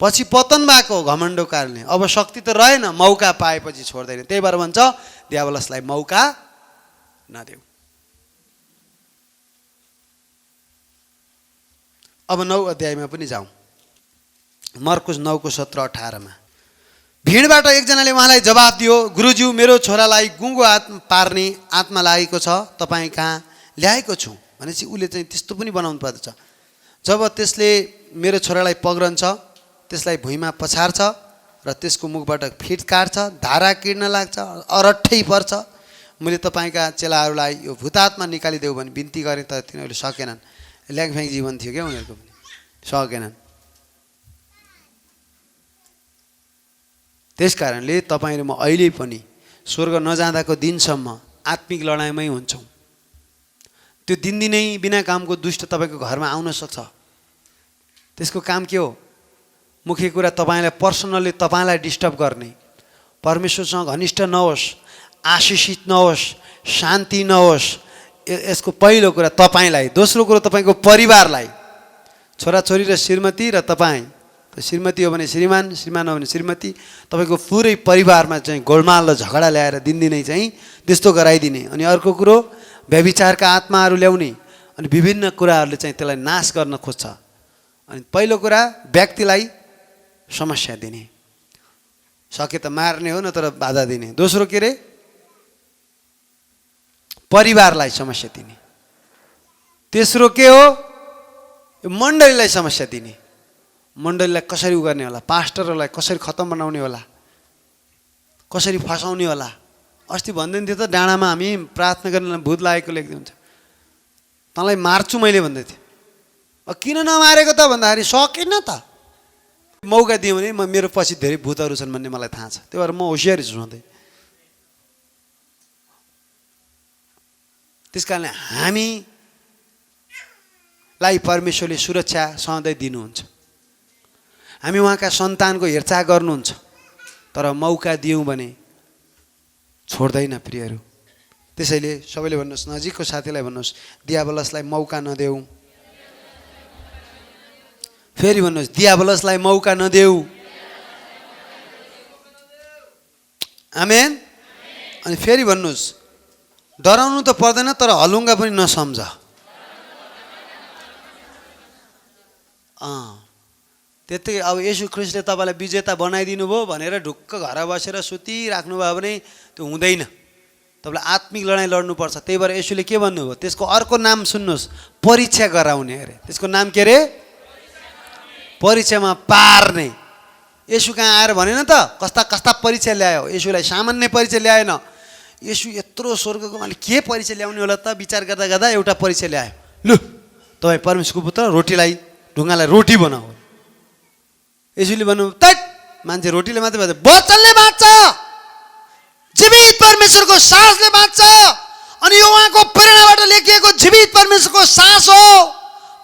पछि पतन भएको घमण्डको कारणले। अब शक्ति त रहेन, मौका पाएपछि छोड्दैन। त्यही भएर भन्छ दियावलसलाई मौका नदेऊ। अब 9 अध्यायमा पनि जाउँ। मर्कुस 9:17-18मा भिडबाट एकजनाले उहाँलाई जवाफ दियो, गुरुज्यू मेरो छोरालाई गुङ्गो पार्ने आत्मा लागेको छ, तपाईँ कहाँ ल्याएको छु भनेपछि उसले चाहिँ त्यस्तो पनि बनाउनु पर्दछ। जब त्यसले मेरो छोरालाई पक्रन्छ, त्यसलाई भुइँमा पछार्छ र त्यसको मुखबाट फिट काट्छ, धारा किर्न लाग्छ, अरट्ठै पर्छ। मैले तपाईँका चेलाहरूलाई यो भूतात्मा निकालिदेऊ भने बिन्ती गरेँ तर तिनीहरूले सकेनन्। ल्याङफ्याङ जीवन थियो क्या उनीहरूको पनि, सकेनन्। त्यस कारणले तपाईँ र म अहिले पनि स्वर्ग नजाँदाको दिनसम्म आत्मिक लडाइँमै हुन्छौँ। त्यो दिनदिनै बिना कामको दुष्ट तपाईँको घरमा आउन सक्छ। त्यसको काम के हो? मुख्य कुरा तपाईँलाई पर्सनल्ली तपाईँलाई डिस्टर्ब गर्ने, परमेश्वरसँग घनिष्ठ नहोस्, आशिषित नहोस्, शान्ति नहोस्। यसको पहिलो कुरा तपाईँलाई, दोस्रो कुरो तपाईँको परिवारलाई, छोराछोरी र श्रीमती र तपाईँ, श्रीमती हो भने श्रीमान, श्रीमान हो भने श्रीमती, तपाईँको पुरै परिवारमा चाहिँ गोलमाल र झगडा ल्याएर दिनदिनै चाहिँ त्यस्तो गराइदिने। अनि अर्को कुरो व्यभिचारका आत्माहरू ल्याउने अनि विभिन्न कुराहरूले चाहिँ त्यसलाई नाश गर्न खोज्छ। अनि पहिलो कुरा व्यक्तिलाई समस्या दिने, सके त मार्ने हो, न तर बाधा दिने। दोस्रो के अरे? परिवारलाई समस्या दिने। तेस्रो के हो? मण्डलीलाई समस्या दिने। मण्डलीलाई कसरी गर्ने होला, पास्टरहरूलाई कसरी खत्तम बनाउने होला, कसरी फसाउने होला। अस्ति भन्दैन थियो त डाँडामा हामी प्रार्थना गर्न भूत लागेको लेख्दै हुन्छ, तँलाई मार्छु मैले भन्दै थिएँ। किन नमारेको त भन्दाखेरि सकेन त, मौका दिएँ भने मेरो पछि धेरै भूतहरू छन् भन्ने मलाई थाहा छ, त्यही भएर म होसियारी छु सधैँ। त्यस कारणले हामीलाई परमेश्वरले सुरक्षा सधैँ दिनुहुन्छ। हामी उहाँका सन्तानको हेरचाह गर्नुहुन्छ, तर मौका दियौँ भने छोड्दैन प्रियहरू। त्यसैले सबैले भन्नुहोस्, नजिकको साथीलाई भन्नुहोस्, दियाबलसलाई मौका नदेऊ। फेरि भन्नुहोस्, दियाबलसलाई मौका नदेऊ। आमेन। अनि फेरि भन्नुहोस्, डराउनु त पर्दैन तर हलुङ्गा पनि नसम्झ। त्यतिकै अब येशू ख्रिस्टले तपाईँलाई विजेता बनाइदिनु भयो भनेर ढुक्क घर बसेर सुतिराख्नुभयो भने त्यो हुँदैन। तपाईँलाई आत्मिक लडाइँ लड्नुपर्छ। त्यही भएर येशूले के भन्नुभयो? त्यसको अर्को नाम सुन्नुहोस्, परीक्षा गराउने अरे। त्यसको नाम के अरे? परीक्षामा पार्ने। येशू कहाँ आएर भनेन त कस्ता कस्ता परीक्षा ल्यायो? येशूलाई सामान्य परीक्षा ल्याएन। येशू यत्रो स्वर्गको मालिक के परीक्षा ल्याउने होला त? विचार गर्दा गर्दा एउटा परीक्षा ल्यायो। लु तपाईँ परमेश्वरको पुत्र, रोटीलाई ढुङ्गालाई रोटी बनाऊ। येशूले भन्नु, तट मान्छे रोटीले मात्रै बाँच्छ, वचनले बाँच्छ, जीवित परमेश्वरको सासले बाँच्छ। अनि यो उहाँको प्रेरणाबाट लेखिएको जीवित परमेश्वरको सास हो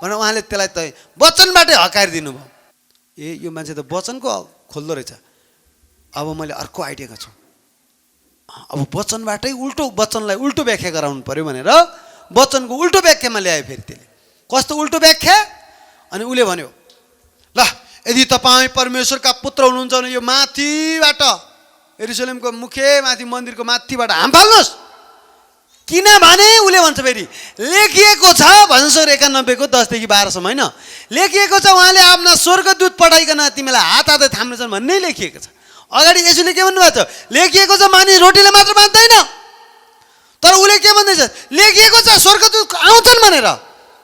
भनेर उहाँले त्यसलाई त वचनबाटै हकारिदिनु भयो। यो मान्छे त वचनको खोल्दो रहेछ। अब मैले अर्को आइडिया छु, अब वचनबाटै उल्टो, वचनलाई उल्टो व्याख्या गराउनु पर्यो भनेर वचनको उल्टो व्याख्यामा ल्यायो। फेरि त्यसले कस्तो उल्टो व्याख्या? अनि उसले भन्यो, ल यदि तपाईँ परमेश्वरका पुत्र हुनुहुन्छ भने यो माथिबाट, यरुशलेमको मुख्य माथि मन्दिरको माथिबाट हाम फाल्नुहोस्। किनभने उसले भन्छ फेरि लेखिएको छ, भजनस्वर 91 को 10 देखि 12 सम्म, होइन लेखिएको छ, उहाँले आफ्ना स्वर्गदूत पठाइकन तिमीलाई हात हातै थाम्नेछन् भन्ने लेखिएको छ। अगाडि येशूले के भन्नुभएको छ? लेखिएको छ, मानिस रोटीले मात्र बाँच्दैन। तर उसले के भन्दैछ? लेखिएको छ, स्वर्गदूत आउँछन् भनेर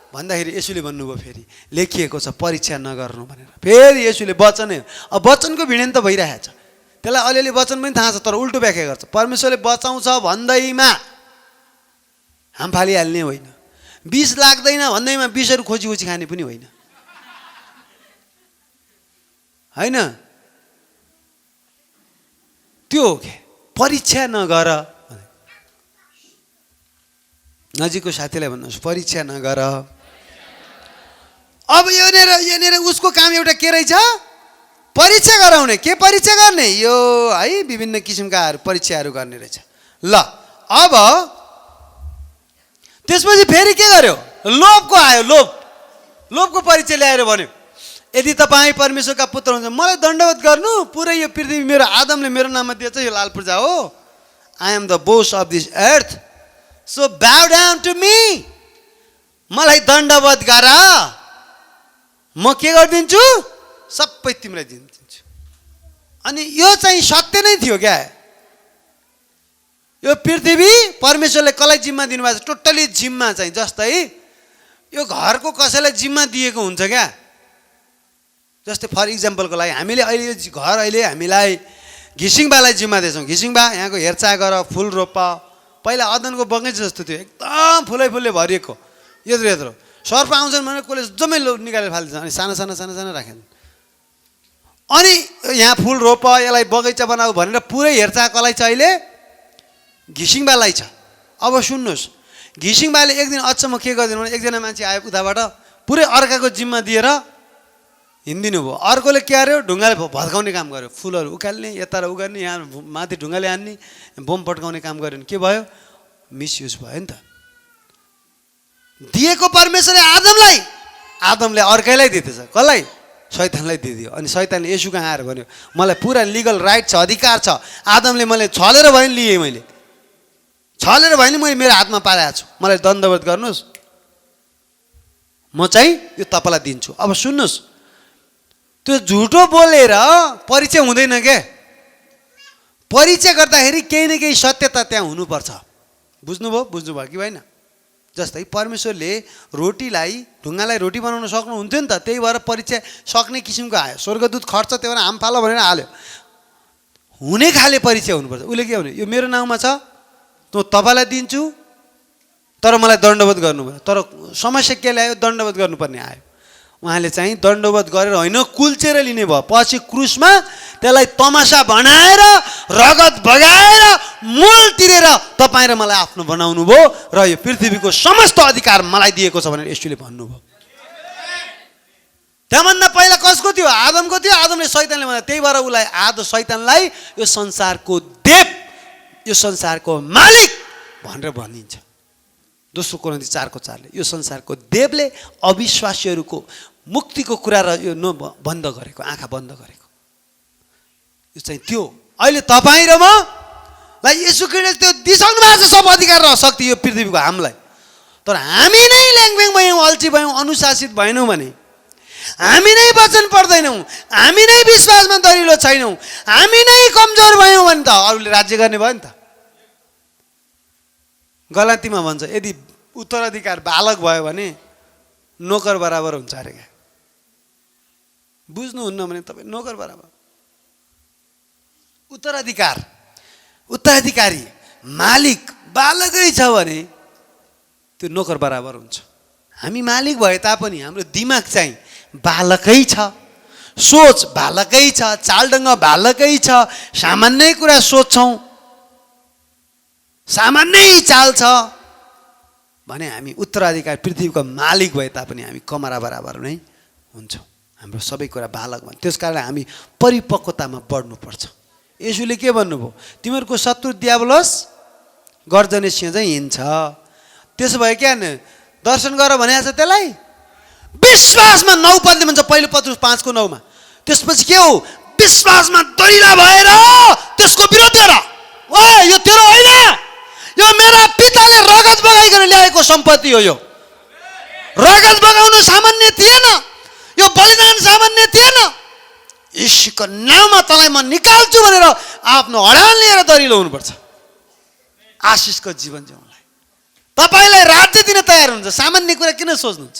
भन्दाखेरि येशूले भन्नुभयो फेरि लेखिएको छ, परीक्षा नगर्नु भनेर। फेरि येशूले वचन, अब वचनको भिडन त भइरहेको छ, त्यसलाई अलिअलि वचन पनि थाहा छ तर उल्टो व्याख्या गर्छ। परमेश्वरले बचाउँछ भन्दैमा हाम फालिहाल्ने होइन, विष लाग्दैन भन्दैमा विषहरू खोजी खोजी खाने पनि होइन, होइन त्यो हो के? परीक्षा नगर। नजिकको साथीलाई भन्नुहोस्, परीक्षा नगर। अब यहाँनिर उसको काम एउटा के रहेछ? परीक्षा गराउने। के परीक्षा गर्ने? यो है विभिन्न किसिमका परीक्षाहरू गर्ने रहेछ। ल अब त्यसपछि फेरि के गर्यो? लोभको आयो, लोभको परीक्षा ल्याएर भन्यो, यदि तपाईँ परमेश्वरका पुत्र हुन्छ मलाई दण्डवत गर्नु। पुरै यो पृथ्वी मेरो आदमले मेरो नाममा दिएछ, यो लाल पूजा हो। I am the boss of this earth, so bow down to me। मलाई दण्डवत गर, म के गरिदिन्छु? सबै तिमीलाई दिन्छु। अनि यो चाहिँ सत्य नै थियो क्या। यो पृथ्वी परमेश्वरले कसलाई जिम्मा दिनुभएको छ? टोटली जिम्मा चाहिँ जस्तै यो घरको कसैलाई जिम्मा दिएको हुन्छ क्या। जस्तै फर इक्जाम्पलको लागि हामीले अहिले यो घर अहिले हामीलाई घिसिङबालाई जिम्मा दिएछौँ। घिसिङबा यहाँको हेरचाह गर, फुल रोप। पहिला अदनको बगैँचा जस्तो थियो, एकदम फुलै फुलले भरिएको, यत्रो यत्रो। सर्प आउँछन् भने कसले जम्मै निकालेर फालिदिन्छ, अनि सानो सानो सानो सानो राखेन। अनि यहाँ फुल रोप, यसलाई बगैँचा बनाऊ भनेर पुरै हेरचाह कसलाई छ अहिले? घिसिङबालाई छ। अब सुन्नुहोस्, घिसिङबाले एक दिन अचम्म के गरिदिनु भने एकजना मान्छे आयो उताबाट, पुरै अर्काको जिम्मा दिएर हिँडिदिनु भयो। अर्कोले के गर्यो? ढुङ्गाले भत्काउने काम गर्यो, फुलहरू उकाल्ने, यता र उगार्ने, यहाँ माथि ढुङ्गाले हान्ने, बम पड्काउने काम गर्यो। के भयो? मिसयुज भयो नि त। दिएको परमेश्वरले आदमलाई, आदमले अर्कैलाई दिएछ। कसलाई? शैतानलाई दिइदियो। अनि शैतानले यसु कहाँ आएर भन्यो मलाई पुरा लिगल राइट छ, अधिकार छ, आदमले मैले छलेर भयो नि लिएँ, मैले छलेर भयो नि मैले मेरो हातमा पारेको छु, मलाई दण्डवत गर्नुहोस्, म चाहिँ यो तपाईँलाई दिन्छु। अब सुन्नुहोस्, त्यो झुटो बोलेर परिचय हुँदैन के। परिचय गर्दाखेरि केही न केही सत्यता त्यहाँ हुनुपर्छ। बुझ्नुभयो? बुझ्नुभयो कि भएन? जस्तै परमेश्वरले रोटीलाई, ढुङ्गालाई रोटी बनाउन सक्नुहुन्थ्यो नि त, त्यही भएर परिचय सक्ने किसिमको आयो। स्वर्गदूत खर्च त्यो भएर हाम फालो भनेर हाल्यो। हुने खाले परिचय हुनुपर्छ। उसले के भने यो मेरो नाउँमा छ, त तपाईँलाई दिन्छु, तर मलाई दण्डवत गर्नु भयो। तर समस्या के ल्यायो? दण्डवत गर्नुपर्ने आयो। उहाँले चाहिँ दण्डवत गरेर होइन, कुल्चेर लिने भयो। पछि क्रुसमा त्यसलाई तमासा बनाएर, रगत बगाएर, मूल तिरेर तपाईँ र मलाई आफ्नो बनाउनु भयो र यो पृथ्वीको समस्त अधिकार मलाई दिएको छ भनेर यसुले भन्नुभयो। त्यहाँभन्दा पहिला कसको थियो? आदमको थियो। आदमले शैतानले भने, त्यही भएर उसलाई शैतानलाई यो संसारको देव, यो संसारको मालिक भनेर भनिन्छ। दोस्रो कोरिन्थी 4:4 यो संसारको देवले अविश्वासीहरूको मुक्तिको कुरा र यो बन्द गरेको, आँखा बन्द गरेको यो चाहिँ त्यो। अहिले तपाईँ र मलाई यसु ख्रीष्टले त्यो दिइसक्नु भएको छ सब अधिकार र शक्ति यो पृथ्वीको हामीलाई। तर हामी नै ल्याङफ्याङ भयौँ, अल्छी भयौँ, अनुशासित भएनौँ भने, हामी नै वचन पढ्दैनौँ, हामी नै विश्वासमा दरिलो छैनौँ, हामी नै कमजोर भयौँ भने त अरूले राज्य गर्ने भयो नि त। गलातीमा भन्छ यदि उत्तराधिकार बालक भयो भने नोकर बराबर हुन्छ अरे क्या। बुझ्नुहुन्न भने तपाईँ नोकर बराबर। उत्तराधिकारी मालिक बालकै छ भने त्यो नोकर बराबर हुन्छ। हामी मालिक भए तापनि हाम्रो दिमाग चाहिँ बालकै छ, सोच बालकै छ, चालढङ्ग बालकै छ, सामान्य कुरा सोच्छौँ, सामान्य चाल छ भने हामी उत्तराधिकारी पृथ्वीको मालिक भए तापनि हामी कमरा बराबर नै हुन्छौँ। हाम्रो सबै कुरा बालक भन्छ। त्यस कारण हामी परिपक्वतामा बढ्नुपर्छ। यसुले के भन्नुभयो? तिमीहरूको शत्रु दियाबलोस गर्जने सिंह चाहिँ हिँड्छ। त्यसो भए क्या दर्शन गर भनेको छ त्यसलाई। विश्वासमा 9 पदले भन्छ, पहिलो पत्रुस 5:9। त्यसपछि के हो? विश्वासमा दरिला भएर त्यसको विरोध गर। यो तेरो होइन, यो मेरा पिताले रगत बगाइकन ल्याएको सम्पत्ति हो। यो रगत बगाउनु सामान्य थिएन, यो बलिदान सामान्य थिएन। यीशुको नाममा तँलाई म निकाल्छु भनेर आफ्नो हडान लिएर दरिलो हुनुपर्छ। आशिषको जीवन जिउनलाई तपाईँलाई राज्य दिन तयार हुन्छ। सामान्य कुरा किन सोच्नुहुन्छ?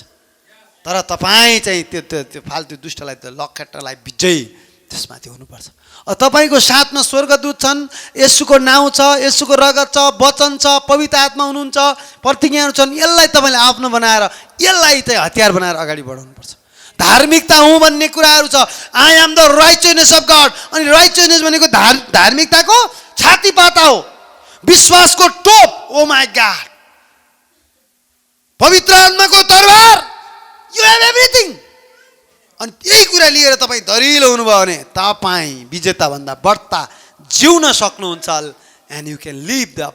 तर तपाईँ चाहिँ त्यो फाल्तु दुष्टलाई, त्यो लखेटलाई विजयी त्यसमाथि हुनुपर्छ। तपाईँको साथमा स्वर्गदूत छन्, यसुको नाउँ छ, यसुको रगत छ, वचन छ, पवित्र आत्मा हुनुहुन्छ, प्रतिज्ञाहरू छन्। यसलाई तपाईँले आफ्नो बनाएर, यसलाई चाहिँ हतियार बनाएर अगाडि बढाउनुपर्छ। धार्मिकता हुँ भन्ने कुराहरू छ। I am the righteousness of God. अनि राइचसनेस भनेको धार्मिकताको छातीपाता हो, विश्वासको टोप। ओ माई गॉड, पवित्र आत्माको तरबार, यु हेभ एभ्रिथिङ। अनि यही कुरा लिएर तपाईँ दरिलो हुनुभयो भने तपाईँ विजेताभन्दा बढ्ता जिउन सक्नुहुन्छ। And you can live the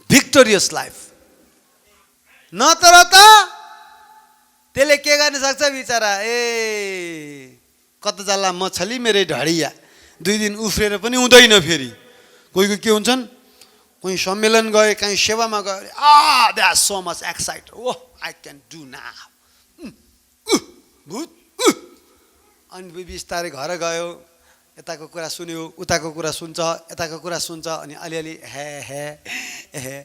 victorious life. नत्र त त्यसले के गर्न सक्छ बिचरा? कता जल्ला मछली मेरै ढडिया, 2 दिन उफ्रेर पनि हुँदैन। फेरि कोही के हुन्छन्, कोही सम्मेलन गए, कहीँ सेवामा गए, they are so much excited, oh I can do now, भूत। अनि बिस्तारै घर गयो, यताको कुरा सुन्यो, उताको कुरा सुन्छ, यताको कुरा सुन्छ, अनि अलिअलि हे हे हे,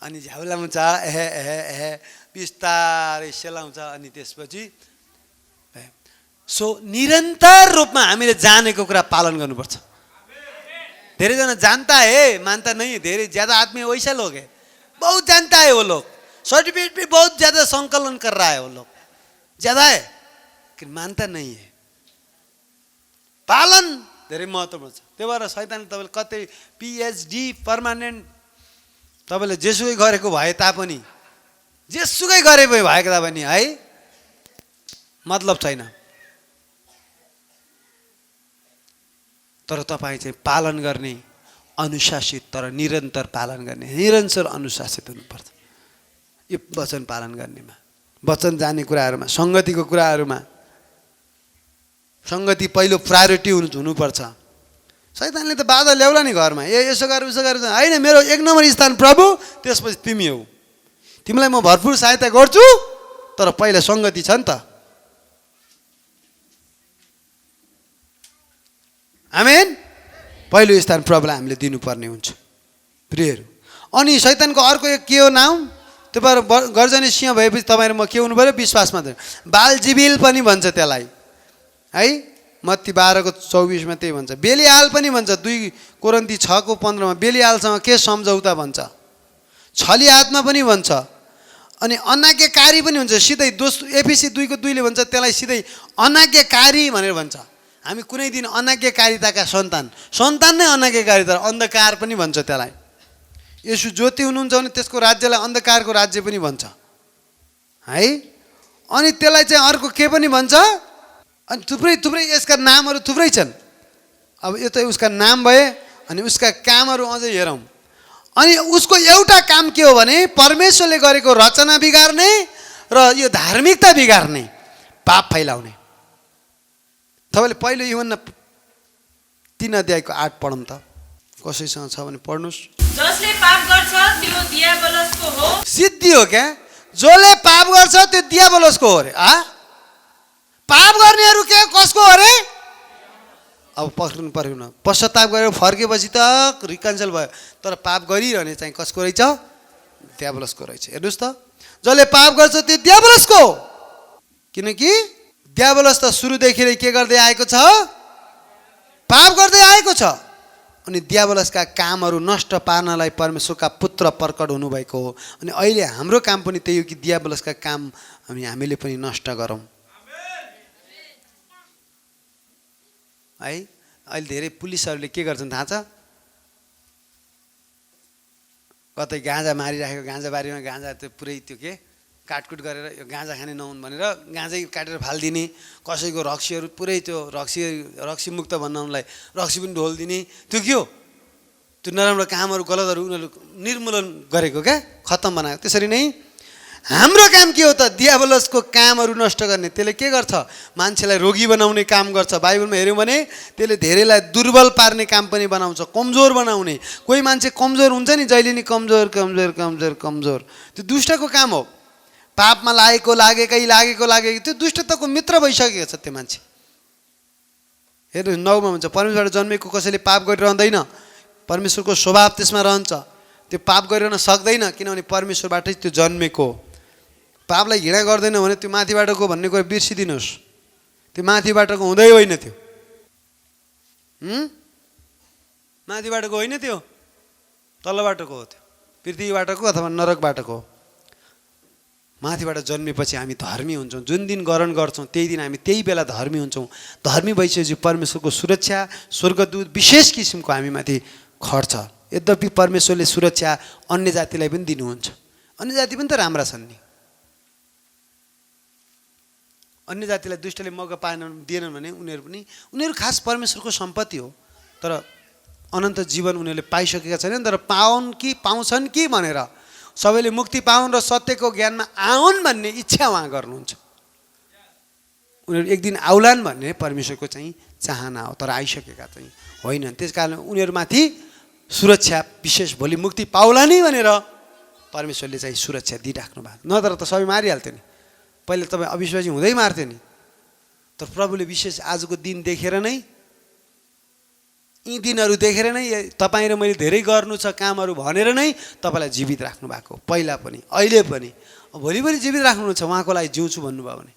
अनि झ्याउलाउँछ हे हे हे, बिस्तारै सेलाउँछ, अनि त्यसपछि सो निरन्तर रूपमा हामीले जानेको कुरा पालन गर्नुपर्छ। धेरैजना जानता है मानता नहीं, धेरै ज्यादा आदमी वैसा लोग है, बहुत जानता है वो लोग, सर्टिफिकेट भी बहुत ज्यादा संकलन कर रहा है वो लोग, ज्यादा है कि मानता नहीं है। पालन धेरै महत्त्वपूर्ण छ। त्यही भएर शैतानले तपाईँले कतै पिएचडी पर्मानेन्ट तपाईँले जेसुकै गरेको भए तापनि, जेसुकै गरे भएको तापनि है मतलब छैन। तर तपाईँ चाहिँ पालन गर्ने, अनुशासित तर निरन्तर पालन गर्ने, निरन्तर अनुशासित हुनुपर्छ यो वचन पालन गर्नेमा, वचन जाने कुराहरूमा, सङ्गतिको कुराहरूमा। सङ्गति पहिलो प्रायोरिटी हुनुपर्छ। शैतानले त बाधा ल्याउला नि घरमा, यसो गर उसो गर, होइन मेरो एक नम्बर स्थान प्रभु, त्यसपछि तिमी हौ, तिमीलाई म भरपुर सहायता गर्छु, तर पहिला सङ्गति छ नि त। आमेन। पहिलो स्थान प्रभुलाई हामीले दिनुपर्ने हुन्छ प्रियहरू। अनि शैतानको अर्को एक के हो नाम, त्यो भएर गर्जने सिंह भएपछि तपाईँहरू म के हुनु पऱ्यो, विश्वासमा बालजिबिल पनि भन्छ त्यसलाई है, मत्ती 12:24 त्यही भन्छ। बेलिहाल पनि भन्छ, 2 कोरिन्थी 6:15 बेलिहालसँग के सम्झौता भन्छ, छली आत्मा पनि भन्छ, अनि अनाज्ञाकारी पनि भन्छ। सिधै एफिसी 2:2 भन्छ त्यसलाई सिधै अनाज्ञाकारी भनेर भन्छ। हामी कुनै दिन अनाज्ञाकारिताका सन्तान नै अनाज्ञाकारिता, अन्धकार पनि भन्छ त्यसलाई। यसो ज्योति हुनुहुन्छ भने त्यसको राज्यलाई अन्धकारको राज्य पनि भन्छ है। अनि त्यसलाई चाहिँ अर्को के पनि भन्छ, अनि थुप्रै यसका नामहरू थुप्रै छन्। अब यो त उसका नाम भए, अनि उसका कामहरू अझै हेरौँ। अनि उसको एउटा काम के हो भने परमेश्वरले गरेको रचना बिगार्ने र यो धार्मिकता बिगार्ने, पाप फैलाउने। तपाईँले पहिलो यूहन्ना 3:8 पढौँ त, कसैसँग छ भने पढ्नुहोस्। जसले पाप गर्छ त्यो दियाबलसको हो। सिद्धि हो क्या, जसले पाप गर्छ त्यो दियाबलसको हो अरे। पाप गर्नेहरू के कसको हो अरे? अब पक्रिनु पर्यो न, पश्चाताप गरेर फर्केपछि त रिकन्सिल भयो, तर पाप गरिरहने चाहिँ कसको रहेछ? दियाबलसको रहेछ। हेर्नुहोस् त, जसले पाप गर्छ त्यो दियाबलसको, किनकि दियाबलस त सुरुदेखि नै के गर्दै आएको छ? पाप गर्दै आएको छ। अनि दियाबलसका कामहरू नष्ट पार्नलाई परमेश्वरका पुत्र प्रकट हुनुभएको हो। अनि अहिले हाम्रो काम पनि त्यही हो कि दियाबलसका काम हामीले पनि नष्ट गरौँ है। अहिले धेरै पुलिसहरूले के गर्छन् थाहा छ? कतै गाँजा मारिराखेको, गाँजा बारीमा गाँजा त्यो पुरै त्यो के काटकुट गरेर यो गाँजा खाने नहुन् भनेर गाँजै काटेर फालिदिने, कसैको रक्सीहरू पुरै त्यो रक्सी मुक्त बनाउनलाई रक्सी पनि ढोलिदिने, त्यो के हो? त्यो नराम्रो कामहरू गलतहरू उनीहरू निर्मूलन गरेको क्या, खत्तम बनाएको। त्यसरी नै हाम्रो काम के हो त? दियाबलसको कामहरू नष्ट गर्ने। त्यसले के गर्छ? मान्छेलाई रोगी बनाउने काम गर्छ। बाइबलमा हेऱ्यौँ भने त्यसले धेरैलाई दुर्बल पार्ने काम पनि बनाउँछ, कमजोर बनाउने। कोही मान्छे कमजोर हुन्छ नि, जहिले नि कमजोर कमजोर कमजोर कमजोर, त्यो दुष्टको काम हो। पापमा लागेको त्यो दुष्टताको मित्र भइसकेको छ त्यो मान्छे। हेर्नु 9मा हुन्छ, परमेश्वरबाट जन्मेको कसैले पाप गरिरहँदैन, परमेश्वरको स्वभाव त्यसमा रहन्छ, त्यो पाप गरिरहन सक्दैन, किनभने परमेश्वरबाटै त्यो जन्मेको। पापलाई घृणा गर्दैन भने त्यो माथिबाटको भन्ने कुरा बिर्सिदिनुहोस्, त्यो माथिबाटको हुँदै होइन, त्यो माथिबाटको होइन, त्यो तलबाटको हो, त्यो पृथ्वीबाटको अथवा नरकबाटको हो। माथिबाट जन्मेपछि हामी धर्मी हुन्छौँ। जुन दिन ग्रहण गर्छौँ त्यही दिन हामी त्यही बेला धर्मी हुन्छौँ। धर्मी भइसकेपछि परमेश्वरको सुरक्षा, स्वर्गदूत विशेष किसिमको हामीमाथि खट्छ। यद्यपि परमेश्वरले सुरक्षा अन्य जातिलाई पनि दिनुहुन्छ, अन्य जाति पनि त राम्रा छन् नि। अन्य जातिलाई दुष्टले मौका दिएनन् भने उनीहरू खास परमेश्वरको सम्पत्ति हो, तर अनन्त जीवन उनीहरूले पाइसकेका छैनन्। तर पाउँछन् कि भनेर सबैले मुक्ति पाउन् र सत्यको ज्ञानमा आउन् भन्ने इच्छा उहाँ गर्नुहुन्छ। उनीहरू एक दिन आउलान् भन्ने परमेश्वरको चाहिँ चाहना हो, तर आइसकेका चाहिँ होइनन्। त्यस कारण उनीहरूमाथि सुरक्षा विशेष, भोलि मुक्ति पाउला नि भनेर परमेश्वरले चाहिँ सुरक्षा दिइराख्नु भएको। नत्र त सबै मारिहाल्थ्यो नि, पहिले तपाईँ अविश्वासी हुँदै मार्थ्यो नि। तर प्रभुले विशेष आजको दिन देखेर नै यी दिनहरू देखेर नै तपाईँ र मैले धेरै गर्नु छ कामहरू भनेर नै तपाईँलाई जीवित राख्नु भएको पहिला पनि अहिले पनि भोलि पनि जीवित राख्नु छ उहाँको लागि जिउँछु भन्नुभयो भने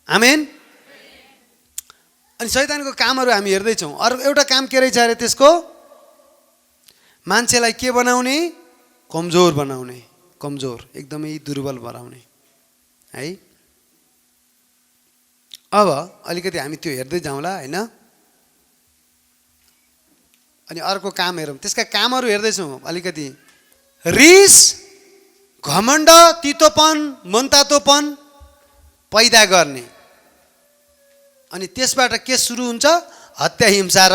आमेन। अनि शैतानको कामहरू हामी हेर्दैछौँ। अर्को एउटा काम के रहेछ अरे त्यसको मान्छेलाई के बनाउने कमजोर बनाउने कमजोर एकदमै दुर्बल बनाउने है। अब अलिकति हामी त्यो हेर्दै जाउँला हैन। अनि अर्को काम हेरौँ त्यसका कामहरू हेर्दैछौँ अलिकति रिस घमण्ड तितोपन मनतातोपन पैदा गर्ने अनि त्यसबाट के सुरु हुन्छ हत्या हिंसा र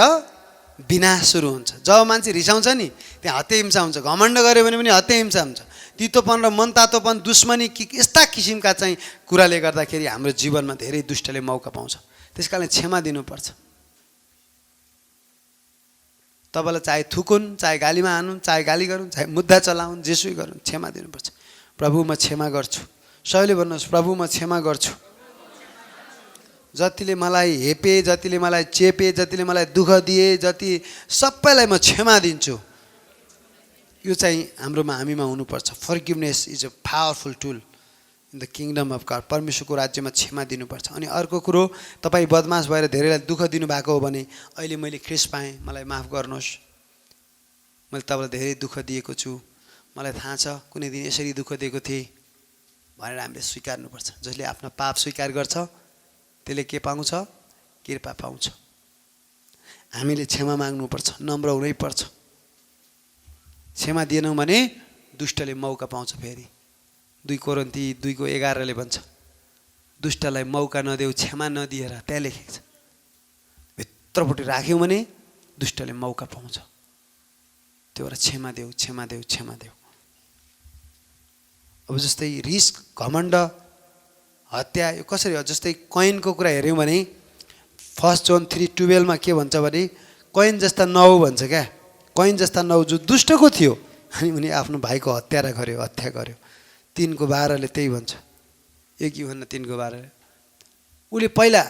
विनाश सुरु हुन्छ। जब मान्छे रिसाउँछ नि त्यहाँ हत्या हिंसा हुन्छ घमण्ड गर्यो भने पनि हत्या हिंसा हुन्छ तितोपन र मनतातोपन दुश्मनी यस्ता किसिमका चाहिँ कुराले गर्दाखेरि हाम्रो जीवनमा धेरै दुष्टले मौका पाउँछ। त्यसकारण क्षमा दिनुपर्छ। तपाईँलाई चाहे थुकुन् चाहे गालीमा हानुन् चाहे गाली गरून् चाहे मुद्दा चलाउन् जेसुकै गरून् क्षमा दिनुपर्छ। प्रभु म क्षमा गर्छु सबैले भन्नुहोस् प्रभु म क्षमा गर्छु। जतिले मलाई हेपे जतिले मलाई चेपे जतिले मलाई दुःख दिए जति सबैलाई म क्षमा दिन्छु। यो चाहिँ हाम्रोमा हामीमा हुनुपर्छ। Forgiveness is a powerful tool in the kingdom of God. परमेश्वरको राज्यमा क्षमा दिनुपर्छ। अनि अर्को कुरो तपाईँ बदमास भएर धेरैलाई दुःख दिनुभएको हो भने अहिले मैले ख्रिस पाएँ मलाई माफ गर्नुहोस् मैले तपाईँलाई धेरै दुःख दिएको छु मलाई थाहा छ कुनै दिन यसरी दुःख दिएको थिएँ भनेर हामीले स्वीकार्नुपर्छ। जसले आफ्नो पाप स्वीकार गर्छ त्यसले के पाउँछ कृपा पाउँछ। हामीले क्षमा माग्नुपर्छ नम्र हुनै पर्छ। क्षमा दिएनौँ भने दुष्टले मौका पाउँछ। फेरि 2 कोरिन्थी 2:11 भन्छ दुष्टलाई मौका नदेऊ क्षमा नदिएर त्यहाँ लेखेको छ। भित्रपट्टि राख्यौँ भने दुष्टले मौका पाउँछ। त्यो भएर क्षमा देऊ क्षमा देऊ क्षमा देऊ। अब जस्तै रिस घमण्ड हत्या यो कसरी हो जस्तै कैनको कुरा हेऱ्यौँ भने 1 जोन 3:12 के भन्छ भने कैन जस्ता नहौ भन्छ क्या। कैन जस्ता नहौ जो दुष्टको थियो अनि उनी आफ्नो भाइको हत्या गर्यो 3:12 त्यही भन्छ। 1 युहन्ना 3:12 उसले पहिला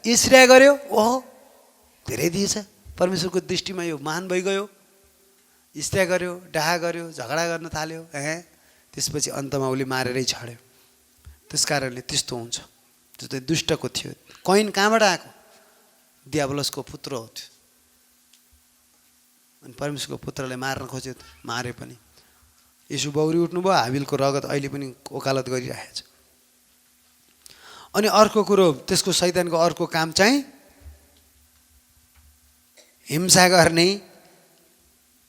ईर्ष्या गर्यो ओहो धेरै दिएछ परमेश्वरको दृष्टिमा यो महान भइगयो ईर्ष्या गर्यो डाहा गर्यो झगडा गर्न थाल्यो त्यसपछि अन्तमा उसले मारेरै छाड्यो। त्यस कारणले त्यस्तो हुन्छ। जस्तै दुष्टको थियो कैन कहाँबाट आएको दियाबलसको पुत्र हो त्यो अनि परमेश्वरको पुत्रलाई मार्न खोज्यो मारे पनि। यसो बौरी उठ्नुभयो हाबिलको रगत अहिले पनि वकालत गरिरहेको छ। अनि अर्को कुरो त्यसको शैतानको अर्को काम चाहिँ हिंसा गर्ने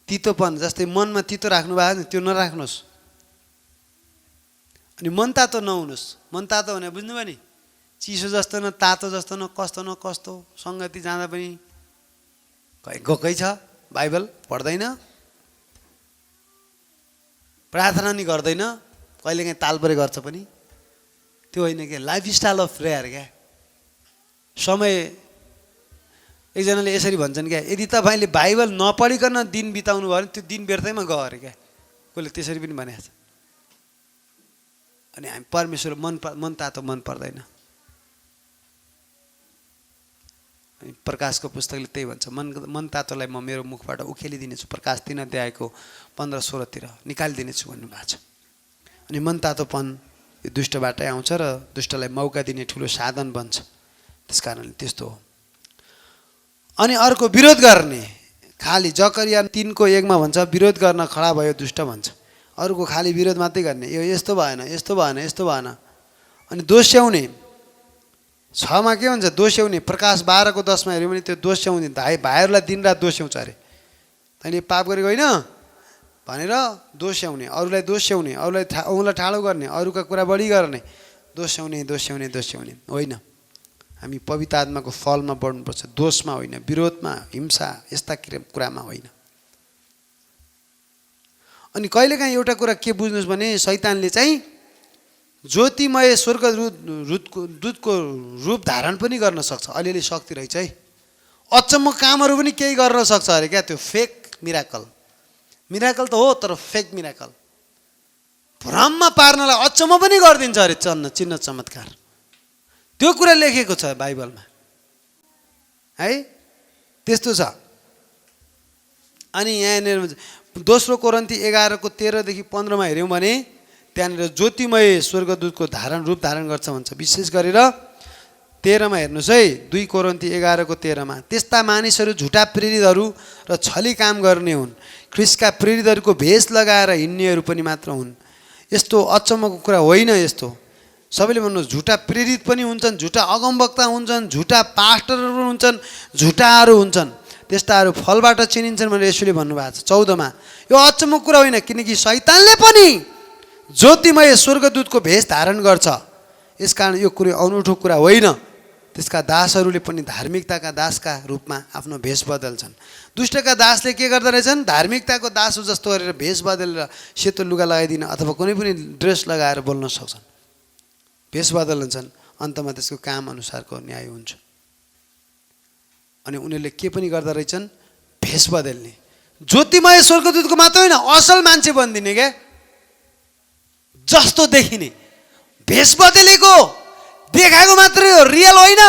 तितोपन जस्तै मनमा तितो राख्नु भएको नि त्यो नराख्नुहोस्। अनि मनतातो नहुनुहोस्। मनतातो भने बुझ्नुभयो नि चिसो जस्तो न तातो जस्तो न कस्तो सङ्गति जाँदा पनि गएकै छ बाइबल पढ्दैन प्रार्थना नि गर्दैन कहिलेकाहीँ तालपरे गर्छ पनि त्यो होइन क्या। लाइफस्टाइल अफ प्रेयर क्या। समय एकजनाले यसरी भन्छन् क्या यदि तपाईँले बाइबल नपढिकन दिन बिताउनु भयो भने त्यो दिन व्यर्थैमा गयो अरे क्या। कसले त्यसरी पनि भनेको छ। अनि हामी परमेश्वर मन तातो मन पर्दैन। अनि प्रकाशको पुस्तकले त्यही भन्छ मन तातोलाई म मेरो मुखबाट उखेलिदिनेछु। प्रकाश 3:15-16 निकालिदिनेछु भन्नुभएको छ। अनि मन तातोपन यो दुष्टबाटै आउँछ र दुष्टलाई मौका दिने ठुलो साधन बन्छ। त्यस कारणले त्यस्तो हो। अनि अर्को विरोध गर्ने खाली जकरिया 3:1 भन्छ विरोध गर्न खडा भयो दुष्ट भन्छ। अरूको खाली विरोध मात्रै गर्ने यो यस्तो भएन यस्तो भएन यस्तो भएन। अनि दोष्याउने 6 के भन्छ दोष्याउने प्रकाश 12:10 हेऱ्यो भने त्यो दोष्याउने भाइहरूलाई दिनरात दोष्याउँछ अरे तैँले पाप गरेको होइन भनेर दोष्याउने अरूलाई दोष्याउने अरूलाई औँला ठाडो गर्ने अरूका कुरा बढी गर्ने दोष्याउने होइन। हामी पवित्र आत्माको फलमा बढ्नुपर्छ दोषमा होइन विरोधमा हिंसा यस्ता कुरामा होइन। अनि कहिलेकाहीँ एउटा कुरा के बुझ्नुहोस् भने शैतानले चाहिँ ज्योतिमय स्वर्ग दूतको रूप धारण पनि गर्न सक्छ। अलिअलि शक्ति रहेछ है। अचम्म कामहरू पनि केही गर्न सक्छ अरे क्या। त्यो फेक मिराकल त हो तर फेक मिराकल भ्रममा पार्नलाई अचम्म पनि गरिदिन्छ अरे चिन्ह चमत्कार। त्यो कुरा लेखेको छ बाइबलमा। है, त्यस्तो छ। अनि यहाँनिर दोस्रो कोरिन्थी 11:13-15 हेऱ्यौँ भने त्यहाँनिर ज्योतिमय स्वर्गदूतको रूप धारण गर्छ भन्छ। विशेष गरेर 13मा हेर्नुहोस् है, 2 कोरिन्थी 11:13मा, त्यस्ता मानिसहरू झुटा प्रेरितहरू र छली काम गर्ने हुन्, ख्रिस्टका प्रेरितहरूको भेष लगाएर हिँड्नेहरू पनि मात्र हुन्। यस्तो अचम्मको कुरा होइन। यस्तो सबैले भन्नुहोस्, झुटा प्रेरित पनि हुन्छन्, झुटा अगमवक्ता हुन्छन्, झुटा पास्टरहरू हुन्छन्, झुटाहरू हुन्छन्, त्यस्ताहरू फलबाट चिनिन्छन् भनेर यसुले भन्नुभएको छ 14मा। यो अचम्मको कुरा होइन, किनकि शैतानले पनि ज्योतिमय स्वर्गदूतको भेष धारण गर्छ। यसकारण यो कुनै अनौठो कुरा होइन। त्यसका दासहरूले पनि धार्मिकताका दासका रूपमा आफ्नो भेष बदल्छन्। दुष्टका दासले के गर्दो रहेछन्? धार्मिकताको दास जस्तो गरेर भेष बदलेर सेतो लुगा लगाइदिन अथवा कुनै पनि ड्रेस लगाएर बोल्न सक्छन्, भेष बदल्छन्। अन्तमा त्यसको काम अनुसारको न्याय हुन्छ। अनि उनीहरूले के पनि गर्दो रहेछन्? भेष बदल्ने। ज्योतिमय स्वर्गदूतको मात्र होइन, असल मान्छे बनिदिने क्या, जस्तो देखिने, भेष बदलेको देखाएको मात्रै हो, रियल होइन,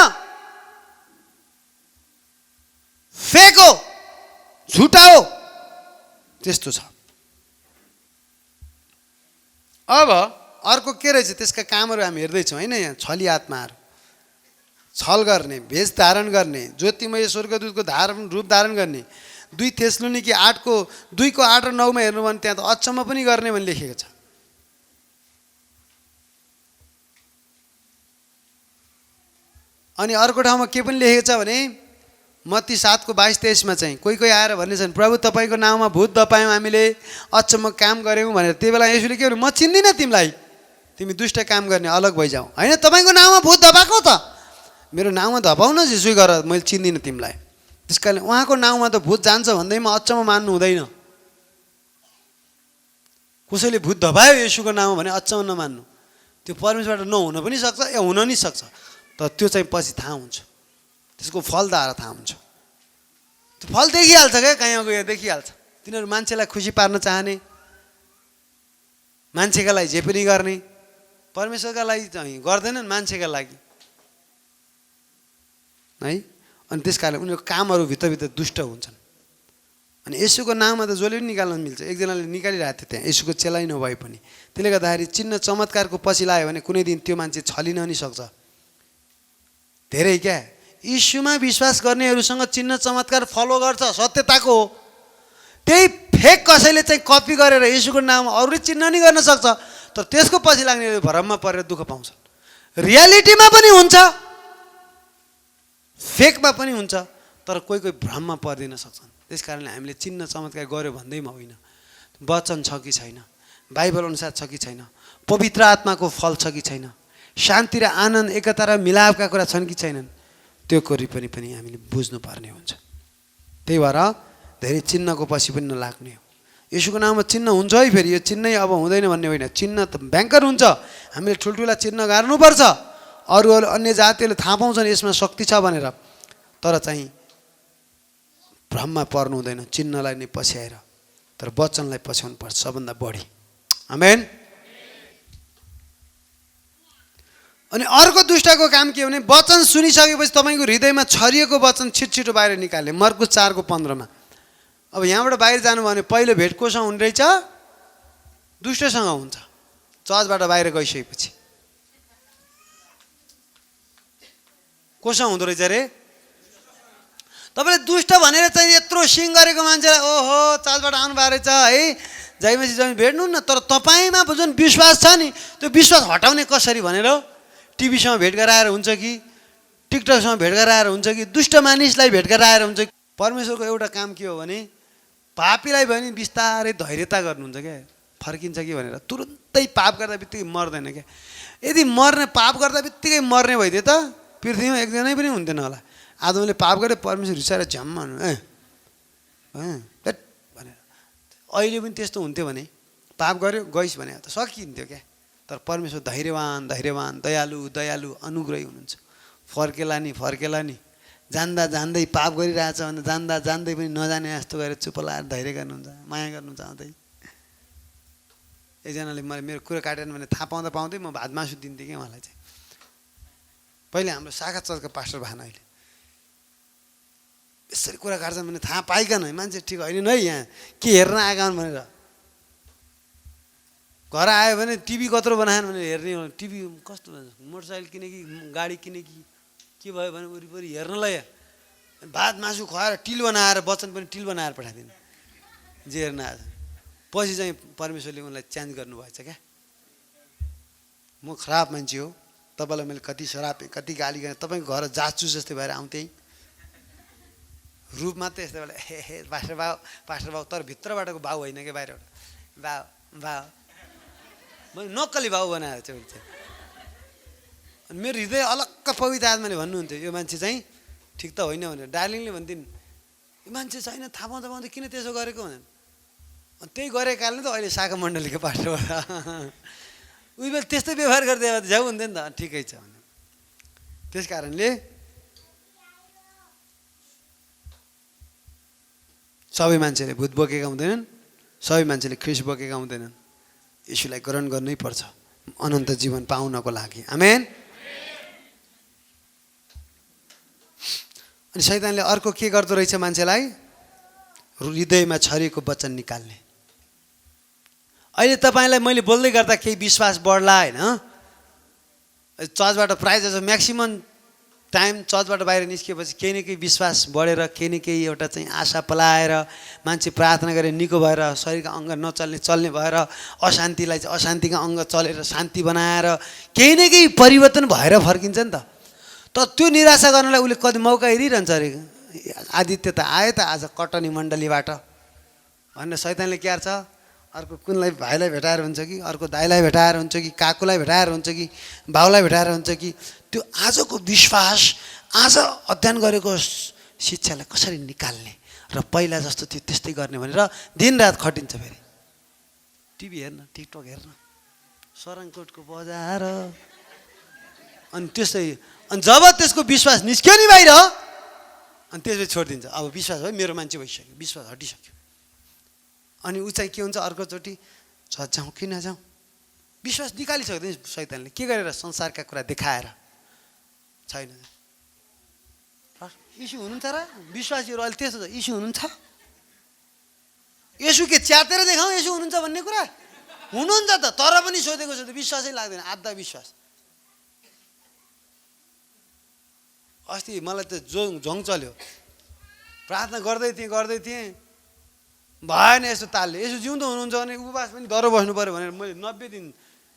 फेक हो, झुटा हो, त्यस्तो छ। अब अर्को के रहेछ त्यसका कामहरू हामी हेर्दैछौँ होइन। यहाँ छली आत्माहरू, छल गर्ने, भेष धारण गर्ने, ज्योतिमय स्वर्गदूतको रूप धारण गर्ने। 2 थेसलोनिकी 2:8 र 9मा हेर्नु भने त्यहाँ त अचम्म पनि गर्ने भने लेखेको छ। अनि अर्को ठाउँमा के पनि लेखेको छ भने मत्ती 7:22-23मा चाहिँ कोही आएर भन्नेछन्, प्रभु तपाईँको नाउँमा भूत दपायौँ, हामीले अचम्म काम गऱ्यौँ भनेर। त्यही बेला यसुले के भन्यो? म चिन्दिनँ तिमीलाई, तिमी दुष्ट काम गर्ने, अलग भइजाऊ। होइन, तपाईँको नाउँमा भूत दपाएको त, मेरो नाउँमा धपाउ न जेसुकै गर, मैले चिन्दिनँ तिमीलाई। त्यस कारणले उहाँको नाउँमा त भूत जान्छ भन्दैमा अचम्म मान्नु हुँदैन। कसैले भूत धपायो येशूको नाउँमा भने अचम्म नमान्नु। त्यो परमेश्वरबाट नहुन पनि सक्छ या हुन नि सक्छ, तर त्यो चाहिँ पछि थाहा हुन्छ, त्यसको फलद्वारा थाहा हुन्छ। त्यो फल देखिहाल्छ क्या, कहीँ गयो देखिहाल्छ। तिनीहरू मान्छेलाई खुसी पार्न चाहने, मान्छेका लागि जे पनि गर्ने, परमेश्वरका लागि चाहिँ गर्दैनन्, मान्छेका लागि है। अनि त्यस कारण उनीहरूको कामहरू भित्रभित्र दुष्ट हुन्छन्। अनि येशूको नाममा त जसले पनि निकाल्न मिल्छ। एकजनाले निकालिरहेको थियो त्यहाँ, येशूको चेलाइ नभए पनि। त्यसले गर्दाखेरि चिन्ह चमत्कारको पछि लाग्यो भने कुनै दिन त्यो मान्छे छलिन नि सक्छ। धेरै क्या यीशुमा विश्वास गर्नेहरूसँग चिन्ह चमत्कार फलो गर्छ, सत्यताको हो। त्यही फेक कसैले चाहिँ कपी गरेर येशूको नाम अरूले चिन्ह नि गर्न सक्छ, तर त्यसको पछि लाग्ने भ्रममा परेर दुःख पाउँछन्। रियालिटीमा पनि हुन्छ, फेकमा पनि हुन्छ, तर कोही भ्रममा पर्दिन सक्छन्। त्यस कारणले हामीले चिन्ह चमत्कार गऱ्यो भन्दैमा होइन, वचन छ कि छैन, बाइबल अनुसार छ कि छैन, पवित्र आत्माको फल छ कि छैन, शान्ति र आनन्द एकता र मिलापका कुरा छन् कि छैनन्, त्यो कुरा पनि हामीले बुझ्नुपर्ने हुन्छ। त्यही भएर धेरै चिन्हको पछि पनि नलाग्ने हो। येशूको नाममा चिन्ह हुन्छ है, फेरि यो चिन्ह अब हुँदैन भन्ने होइन। चिन्ह त भयङ्कर हुन्छ, हामीले ठुल्ठुला चिन्ह गाड्नुपर्छ। अरू अन्य जातिहरूले थाहा पाउँछन् यसमा शक्ति छ भनेर, तर चाहिँ भ्रममा पर्नु हुँदैन, चिन्हलाई नै पछ्याएर, तर वचनलाई पछ्याउनु पर्छ सबभन्दा बढी। आमेन। अनि अर्को दुष्टको काम के हो भने वचन सुनिसकेपछि तपाईँको हृदयमा छरिएको वचन छिटो बाहिर निकाल्ने। मर्कुस 4:15मा। अब यहाँबाट बाहिर जानुभयो भने पहिलो भेट कोसँग हुने रहेछ? दुष्टसँग हुन्छ, चर्चबाट बाहिर गइसकेपछि। कोसँग हुँदो रहेछ अरे? तपाईँले दुष्ट भनेर चाहिँ यत्रो सिङ गरेको मान्छेलाई ओहो चर्चबाट आउनु भएको रहेछ है, जयमसी जमी भेट्नु न, तर तपाईँमा जुन विश्वास छ नि त्यो विश्वास हटाउने कसरी भनेर टिभीसँग भेट गराएर हुन्छ कि टिकटकसँग भेट गराएर हुन्छ कि दुष्ट मानिसलाई भेट गराएर हुन्छ कि। परमेश्वरको एउटा काम के हो भने पापीलाई भने बिस्तारै धैर्यता गर्नुहुन्छ क्या, फर्किन्छ कि भनेर। तुरुन्तै पाप गर्दा बित्तिकै मर्दैन क्या। यदि पाप गर्दा बित्तिकै मर्ने भइदियो त पृथ्वीमा एकजना पनि हुन्थेन होला। आदमले पाप गरे, परमेश्वर रिसाएर झ्याम्म भनेर। अहिले पनि त्यस्तो हुन्थ्यो भने पाप गर्यो गइस् भने त सकिन्थ्यो क्या। तर परमेश्वर धैर्यवान दयालु अनुग्रही हुनुहुन्छ। फर्केला नि जान्दा जान्दै पाप गरिरहेछ भने जान्दा जान्दै पनि नजाने जस्तो गरेर चुप लाएर धैर्य गर्नुहुन्छ, माया गर्नुहुन्छ। आउँदै एकजनाले मेरो कुरा काटेन भने थाहा पाउँदै म भात मासु दिन्थेँ कि उहाँलाई चाहिँ। पहिले हाम्रो शाखा चर्चको पास्टर भान अहिले यसरी कुरा काट्छन् भने थाहा पाइकन मान्छे ठिक होइन है, यहाँ के हेर्न आएका हुन् भनेर। घर आयो भने टिभी कत्रो बनाएन भने हेर्ने, टिभी कस्तो मोटरसाइकल किने कि गाडी किने कि के भयो भने वरिपरि हेर्नलाई भात मासु खुवाएर टिल बनाएर वचन पनि टिल बनाएर पठाइदिनु जे हेर्न आज। पछि चाहिँ परमेश्वरले उनलाई चेन्ज गर्नुभएछ क्या। म खराब मान्छे हो, तपाईँलाई मैले कति सरापेँ कति गाली गरेँ, तपाईँको घर जाँच्छु जस्तै भएर आउँथेँ, रूप मात्रै यस्तै बेला हे पास्टर बाउ तर भित्रबाटको बाउ होइन क्या, बाहिरबाट बाउ मैले नक्कली बाउ बनाएर चाहिँ हुन्छ। अनि मेरो हृदय अलग्ग पवित्र आत्माले भन्नुहुन्थ्यो यो मान्छे चाहिँ ठिक त होइन भनेर। डार्लिङले भन्थिन् यो मान्छे छैन थाहा पाउँदा पाउँदा किन त्यसो गरेको भनेर। अनि त्यही गरेको कारणले त अहिले शाखा मण्डलीको पास्टरबाट उही बेला त्यस्तै व्यवहार गर्दै झ्याउ हुन्थ्यो नि त, ठिकै छ भने। त्यस कारणले सबै मान्छेले भूत बोकेका हुँदैनन्, सबै मान्छेले ख्रिस्ट बोकेका हुँदैनन्। यसुलाई ग्रहण गर्नै पर्छ अनन्त जीवन पाउनको लागि। आमेन। अनि शैतानले अर्को के गर्दो रहेछ मान्छेलाई, हृदयमा छरिएको वचन निकाल्ने। अहिले तपाईँलाई मैले बोल्दै गर्दा केही विश्वास बढ्ला होइन, चर्चबाट प्रायः जस्तो म्याक्सिमम टाइम चर्चबाट बाहिर निस्किएपछि केही न केही विश्वास बढेर केही न केही एउटा चाहिँ आशा पलाएर मान्छे प्रार्थना गरेर निको भएर शरीरका अङ्ग नचल्ने चल्ने भएर अशान्तिलाई चाहिँ अशान्तिका अङ्ग चलेर शान्ति बनाएर केही न केही परिवर्तन भएर फर्किन्छ नि त। त्यो निराशा गर्नलाई उसले कति मौका हेरिरहन्छ अरे। आदित्य त आयो त आज कटनी मण्डलीबाट भनेर शैतानले के गर्छ, अर्को कुनलाई भाइलाई भेटाएर हुन्छ कि अर्को दाइलाई भेटाएर हुन्छ कि काकुलाई भेटाएर हुन्छ कि बाउलाई भेटाएर हुन्छ कि त्यो आजको विश्वास आज अध्ययन गरेको शिक्षालाई कसरी निकाल्ने र पहिला जस्तो थियो त्यस्तै गर्ने भनेर दिनरात खटिन्छ। फेरि टिभी हेर्न, टिकटक हेर्न, सरङकोटको बजार, अनि त्यस्तै। अनि जब त्यसको विश्वास निस्क्यो नि बाहिर अनि त्यसपछि छोडिदिन्छ। अब विश्वास भयो, मेरो मान्छे भइसक्यो, विश्वास हटिसक्यो। अनि ऊ चाहिँ के हुन्छ, अर्कोचोटि जाउँ कि नजाउँ, विश्वास निकालिसक्दैन शैतानले। के गरेर संसारका कुरा देखाएर छैन। यीशु हुनुहुन्छ र विश्वासीहरू अहिले त्यस्तो छ, यीशु हुनुहुन्छ, यसु के च्यातेर देखाउँ यसु हुनुहुन्छ भन्ने कुरा हुनुहुन्छ त, तर पनि सोधेको छ त विश्वासै लाग्दैन, आधा विश्वास। अस्ति मलाई त झोङ चल्यो, प्रार्थना गर्दै थिएँ भएन यस्तो तालले। यसो जिउँदो हुनुहुन्छ भने उपवास पनि डह्रो बस्नु पऱ्यो भनेर मैले 90 दिन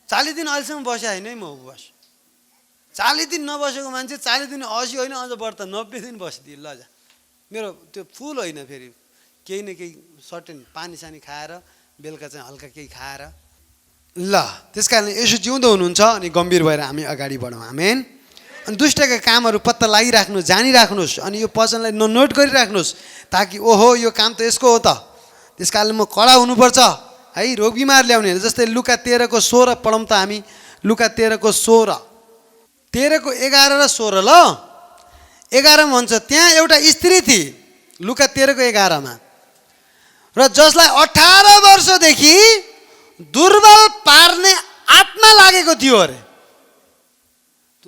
40 दिन अहिलेसम्म बसेँ होइन है म उपवास। 40 दिन नबसेको मान्छे 40 दिन 80 होइन अझ बढ्ता 90 दिन बसिदिएँ। ल जा मेरो त्यो फुल होइन, फेरि केही न केही सर्टेन पानी सानी खाएर बेलुका चाहिँ हल्का केही खाएर। ल त्यस कारणले यसो जिउँदो हुनुहुन्छ अनि गम्भीर भएर हामी अगाडि बढौँ। आमेन। अनि दुष्टका कामहरू पत्ता लगाइराख्नुहोस्, जानिराख्नुहोस्, अनि यो वचनलाई नोट गरिराख्नुहोस् ताकि ओहो यो काम त यसको हो त, त्यस कारणले म कडा हुनुपर्छ है। रोग बिमार ल्याउने जस्तै लुका 13 को 16 पढौँ त हामी। लुका 13 को 16, 13 को 11 र 16। ल 11 मा भन्छ त्यहाँ एउटा स्त्री थिए, लुका 13 को 11 मा, र जसलाई 18 वर्षदेखि दुर्बल पार्ने आत्मा लागेको थियो अरे।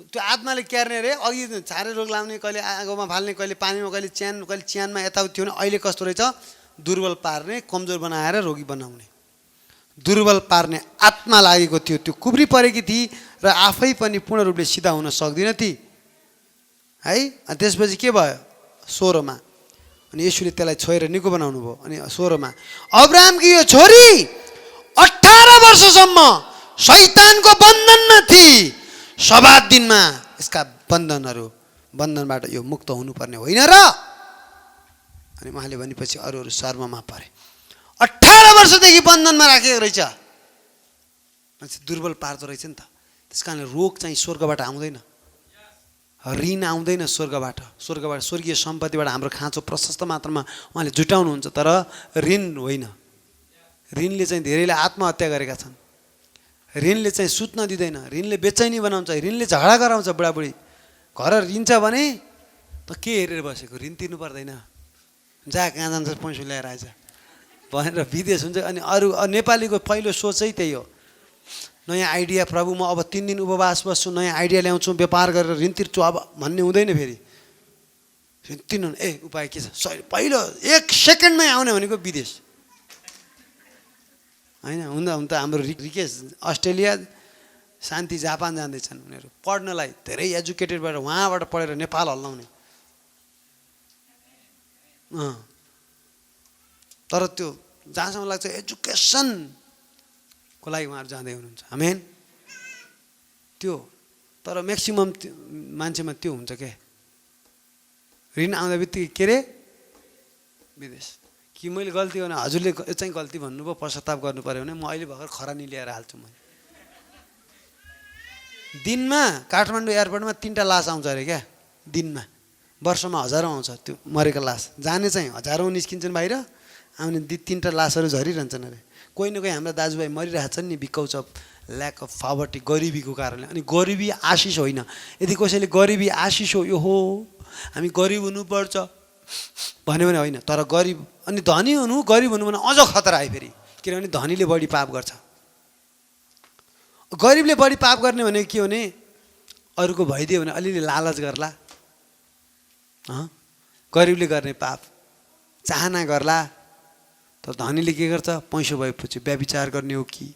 त्यो आत्माले क्यार्ने अरे, अघि छारे रोग लाउने, कहिले आगोमा फाल्ने, कहिले पानीमा, कहिले च्यानमा यताउति थियो भने अहिले कस्तो रहेछ, दुर्बल पार्ने, कमजोर बनाएर रोगी बनाउने, दुर्बल पार्ने आत्मा लागेको थियो। त्यो कुब्री परेकी थिए र आफै पनि पूर्ण रूपले सिधा हुन सक्दिन थिए है। अनि त्यसपछि के भयो 16 मा, अनि येशूले त्यसलाई छोएर निको बनाउनु भयो। अनि 16 मा अब्राहमकी यो छोरी 18 वर्षसम्म शैतानको बन्धनमा थिए, 7 दिनमा यसका बन्धनबाट यो मुक्त हुनुपर्ने होइन र। अनि उहाँले भनेपछि अरू शर्ममा परे। 18 वर्षदेखि बन्धनमा राखेको रहेछ, मान्छे दुर्बल पार्दो रहेछ नि त। त्यस कारणले रोग चाहिँ स्वर्गबाट आउँदैन, ऋण आउँदैन स्वर्गबाट स्वर्गीय सम्पत्तिबाट हाम्रो खाँचो प्रशस्त मात्रामा उहाँले जुटाउनुहुन्छ, तर ऋण होइन। ऋणले चाहिँ धेरैले आत्महत्या गरेका छन्, ऋणले चाहिँ सुत्न दिँदैन, ऋणले बेचैनी बनाउँछ, ऋणले झगडा गराउँछ। बुढाबुढी घर ऋण छ भने त के हेरेर बसेको, ऋण तिर्नु पर्दैन, जा कहाँ जान्छ पैसा ल्याएर आएछ भनेर विदेश हुन्छ। अनि अरू नेपालीको पहिलो सोचै त्यही हो, नयाँ आइडिया, प्रभु म अब 3 दिन उपवास बस्छु, नयाँ आइडिया ल्याउँछु, व्यापार गरेर ऋण तिर्छु अब भन्ने हुँदैन। फेरि तिनीहरू उपाय के छ पहिलो 1 सेकेन्डमै आउने भनेको विदेश होइन हुन त हाम्रो रिकेश अस्ट्रेलिया शान्ति जापान जाँदैछन् उनीहरू पढ्नलाई धेरै एजुकेटेडबाट वहाँबाट पढेर नेपाल हल्लाउने तर त्यो जहाँसम्म लाग्छ एजुकेसनको लागि उहाँहरू जाँदै हुनुहुन्छ आमेन त्यो तर म्याक्सिमम मान्छेमा त्यो हुन्छ क्या ऋण आउँदा बित्तिकै के अरे विदेश कि मैले गल्ती गर्ने हजुरले यो चाहिँ गल्ती भन्नुभयो पश्चाताप गर्नु पऱ्यो भने म अहिले भर्खर खरानी ल्याएर हाल्छु मैले दिनमा काठमाडौँ एयरपोर्टमा 3टा लास आउँछ अरे क्या दिनमा वर्षमा हजारौँ आउँछ त्यो मरेको लास जाने चाहिँ हजारौँ निस्किन्छन् बाहिर आउने 3टा लासहरू झरिरहन्छन् अरे कोही न कोही हाम्रा दाजुभाइ मरिरहेछन् नि because of lack of poverty गरिबीको कारणले अनि गरिबी आशिष होइन यदि कसैले गरिबी आशिष हो यो हो हामी गरिब हुनुपर्छ भन्यो भने होइन तर गरिब अनि धनी हुनु गरिब हुनु भने अझ खतरा आयो फेरि किनभने धनीले बढी पाप गर्छ गरिबले बढी पाप गर्ने भने के हो भने अरूको भइदियो भने अलिअलि लालच गर्ला गरिबले गर्ने पाप चाहना गर्ला तर धनीले के गर्छ पैसा भएपछि व्यभिचार गर्ने हो कि